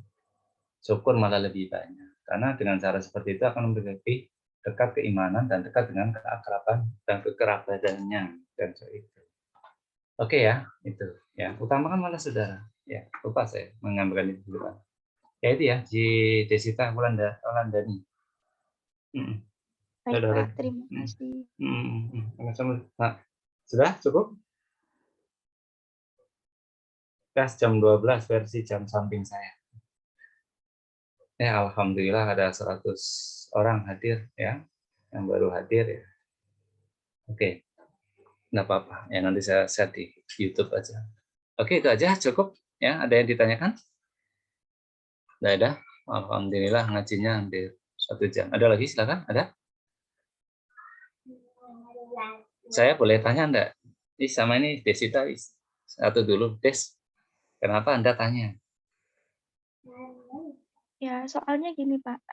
Syukur malah lebih banyak. Karena dengan cara seperti itu akan lebih dekat keimanan dan dekat dengan keakraban dan kekerabatannya dan itu. Oke ya, itu ya. Utamakan malah saudara. Ya, lupa saya mengambilkan itu dulu. Ya itu ya, di Desita Wulandani. Baik Pak, terima kasih. Nah, sudah cukup? Tes jam 12 versi jam samping saya. Ya, alhamdulillah ada 100 orang hadir ya, yang baru hadir ya. Oke, nggak apa-apa. Ya nanti saya share di YouTube aja. Oke, itu aja cukup ya. Ada yang ditanyakan? Nggak ada. Alhamdulillah ngajinya hampir 1 jam. Ada lagi silakan. Ada? Saya boleh tanya enggak? Ini sama ini Desita satu dulu. Des, kenapa Anda tanya? Ya, soalnya gini Pak,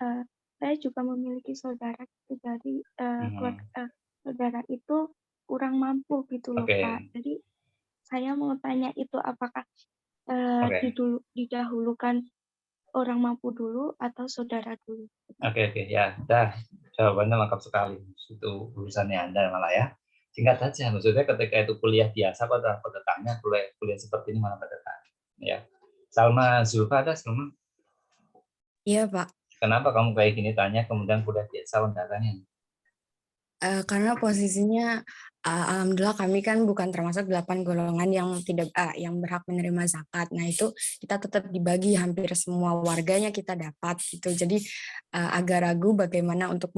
saya juga memiliki saudara gitu, jadi saudara itu kurang mampu gitu loh Pak. Jadi saya mau tanya itu apakah didahulukan orang mampu dulu atau saudara dulu? Oke, ya, dah. Jawabannya lengkap sekali. Itu urusannya Anda malah ya. Singkat saja, maksudnya ketika itu kuliah biasa, pada tanya kuliah seperti ini malah pada tanya. Ya. Salma Zulfa ada, Salma? Iya, Pak. Kenapa kamu kayak gini tanya, kemudian kuliah biasa tanya? Karena posisinya, alhamdulillah kami kan bukan termasuk 8 golongan yang yang berhak menerima zakat. Nah itu kita tetap dibagi, hampir semua warganya kita dapat gitu. Jadi agak ragu bagaimana untuk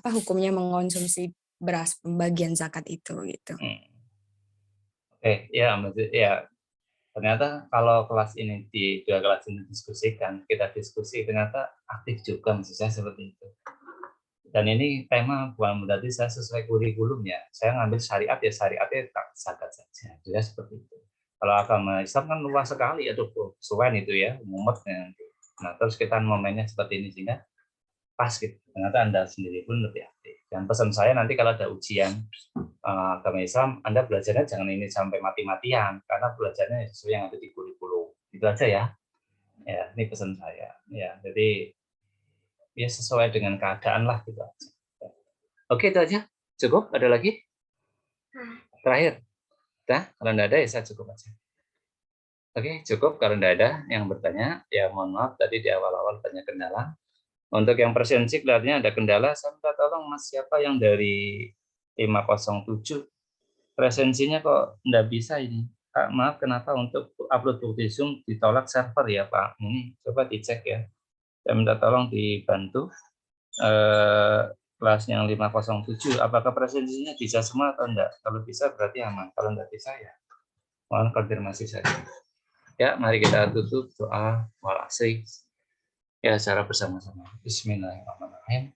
hukumnya mengkonsumsi beras pembagian zakat itu gitu. Oke, ya maksud ya. Ternyata kalau kelas ini di 2 kelas ini diskusikan, kita diskusi ternyata aktif juga maksud saya seperti itu. Dan ini tema bukan berarti saya sesuai kurikulum ya. Saya ngambil syariat ya syariatnya tak zakat saja. Juga seperti itu. Kalau agama Islam kan luas sekali, aduh suwen itu ya, mumetnya. Nah terus kita momennya seperti ini sehingga pas gitu. Ternyata Anda sendiri pun lebih aktif. Dan pesan saya nanti kalau ada ujian agama Islam, Anda belajarnya jangan ini sampai mati-matian, karena belajarnya sesuai yang ada di kurikulum. Itu aja ya. Ya, ini pesan saya. Ya, jadi ya sesuai dengan keadaan lah gitu aja. Oke, itu aja. Cukup? Ada lagi? Terakhir. Nah, kalau tidak ada ya saya cukup aja. Oke, cukup. Kalau tidak ada yang bertanya, ya mohon maaf tadi di awal-awal tanya kendala. Untuk yang presensi kelihatannya ada kendala, saya minta tolong Mas siapa yang dari 507 presensinya kok enggak bisa ini. Maaf, kenapa untuk upload bukti Zoom ditolak server ya Pak? Ini coba dicek ya. Saya minta tolong dibantu. Kelas yang 507, apakah presensinya bisa semua atau enggak? Kalau bisa berarti aman. Kalau enggak bisa ya mohon konfirmasi saja. Ya, mari kita tutup doa wal asri. Ya, secara bersama-sama. Bismillahirrahmanirrahim.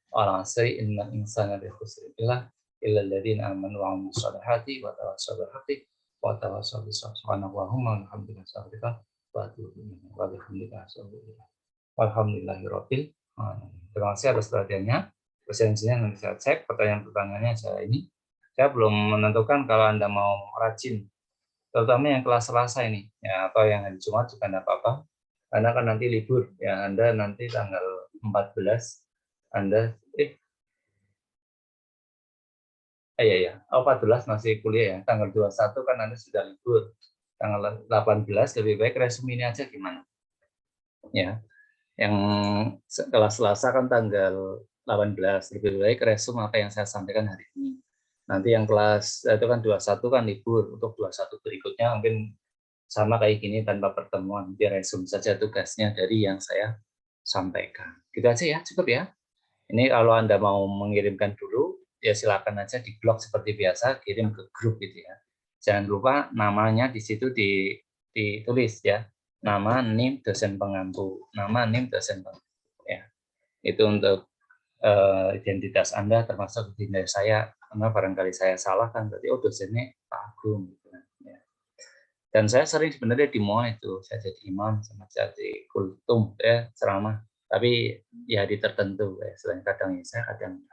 Wal asri innal insana lafi khusr illa alladziina aamanu wa 'amilus shalihati wa tawassaw bil haqqi wa tawassaw bis sabr. Subhanallahumma wa bihamdihi wa atubu ilaik. Wa bihamdika walhamdulillahirabbil alamin. Terima kasih atas perhatiannya. Presensinya nanti saya cek, pertanyaan-pertanyaannya saya ini. Saya belum menentukan kalau Anda mau rajin, terutama yang kelas Selasa ini, ya, atau yang hari Jumat juga tidak apa-apa, karena kan nanti libur, ya Anda nanti tanggal 14, Anda, 14 masih kuliah ya, tanggal 21 kan Anda sudah libur, tanggal 18 lebih baik resume ini aja gimana? Ya, yang kelas Selasa kan tanggal 18, lebih baik resume apa yang saya sampaikan hari ini. Nanti yang kelas itu kan 21 kan libur, untuk 21 berikutnya mungkin sama kayak gini tanpa pertemuan, biar resume saja tugasnya dari yang saya sampaikan. Gitu aja ya, cukup ya. Ini kalau Anda mau mengirimkan dulu, ya silakan aja di blog seperti biasa, kirim ke grup gitu ya. Jangan lupa namanya di situ ditulis ya. Nama, NIM, dosen pengampu. Nama, NIM, dosen pengampu. Ya. Itu untuk identitas Anda, termasuk identitas saya, karena barangkali saya salah kan, berarti dosennya Pak Agung. Gitu kan. Ya. Dan saya sering sebenarnya di mall itu, saya jadi imam, sama jadi kultum, ya, ceramah. Tapi ya di tertentu, ya, selain kadang saya kadang.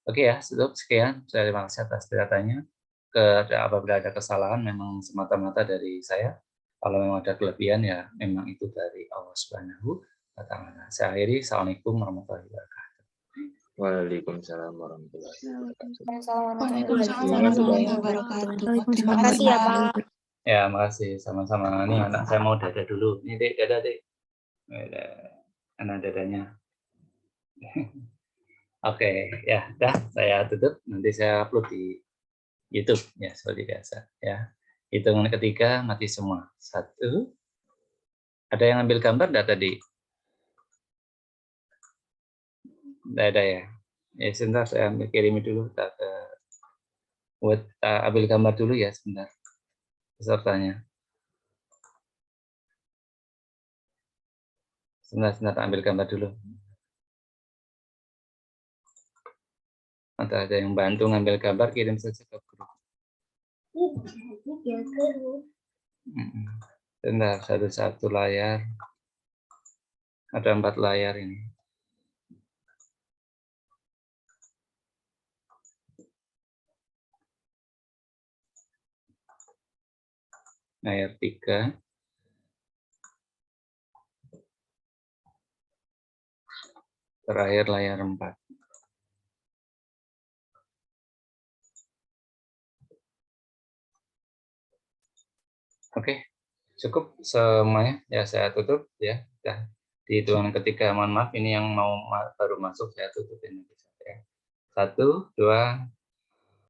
Oke ya, sekian. Terima kasih atas datanya. Apabila ada kesalahan, memang semata-mata dari saya. Kalau memang ada kelebihan, ya memang itu dari Allah Subhanahu wa Ta'ala. Saya akhiri. Assalamualaikum warahmatullahi wabarakatuh. Waalaikumsalam warahmatullahi wabarakatuh. Waalaikumsalam warahmatullahi wabarakatuh. Terima kasih ya Pak. Ya, makasih. Sama-sama. Ini anak saya mau dada dulu. Ini Dek, dada Dek. Anak dadanya. Oke, ya, dah saya tutup. Nanti saya upload di YouTube ya seperti biasa. Ya, hitungan ketiga mati semua. 1. Ada yang ambil gambar enggak tadi? Enggak ada ya. Ya sebentar saya kirim dulu buat ambil gambar dulu ya sebentar. Pesertanya. Sebentar ambil gambar dulu. Atau ada yang bantu ngambil gambar, kirim saja ke grup. Sebentar, satu layar. Ada 4 layar ini. Layar 3. Terakhir layar 4. Oke, cukup semuanya. Ya saya tutup ya. Dah. Di hitungan ketiga, mohon maaf ini yang mau baru masuk saya tutupin. 1, 2,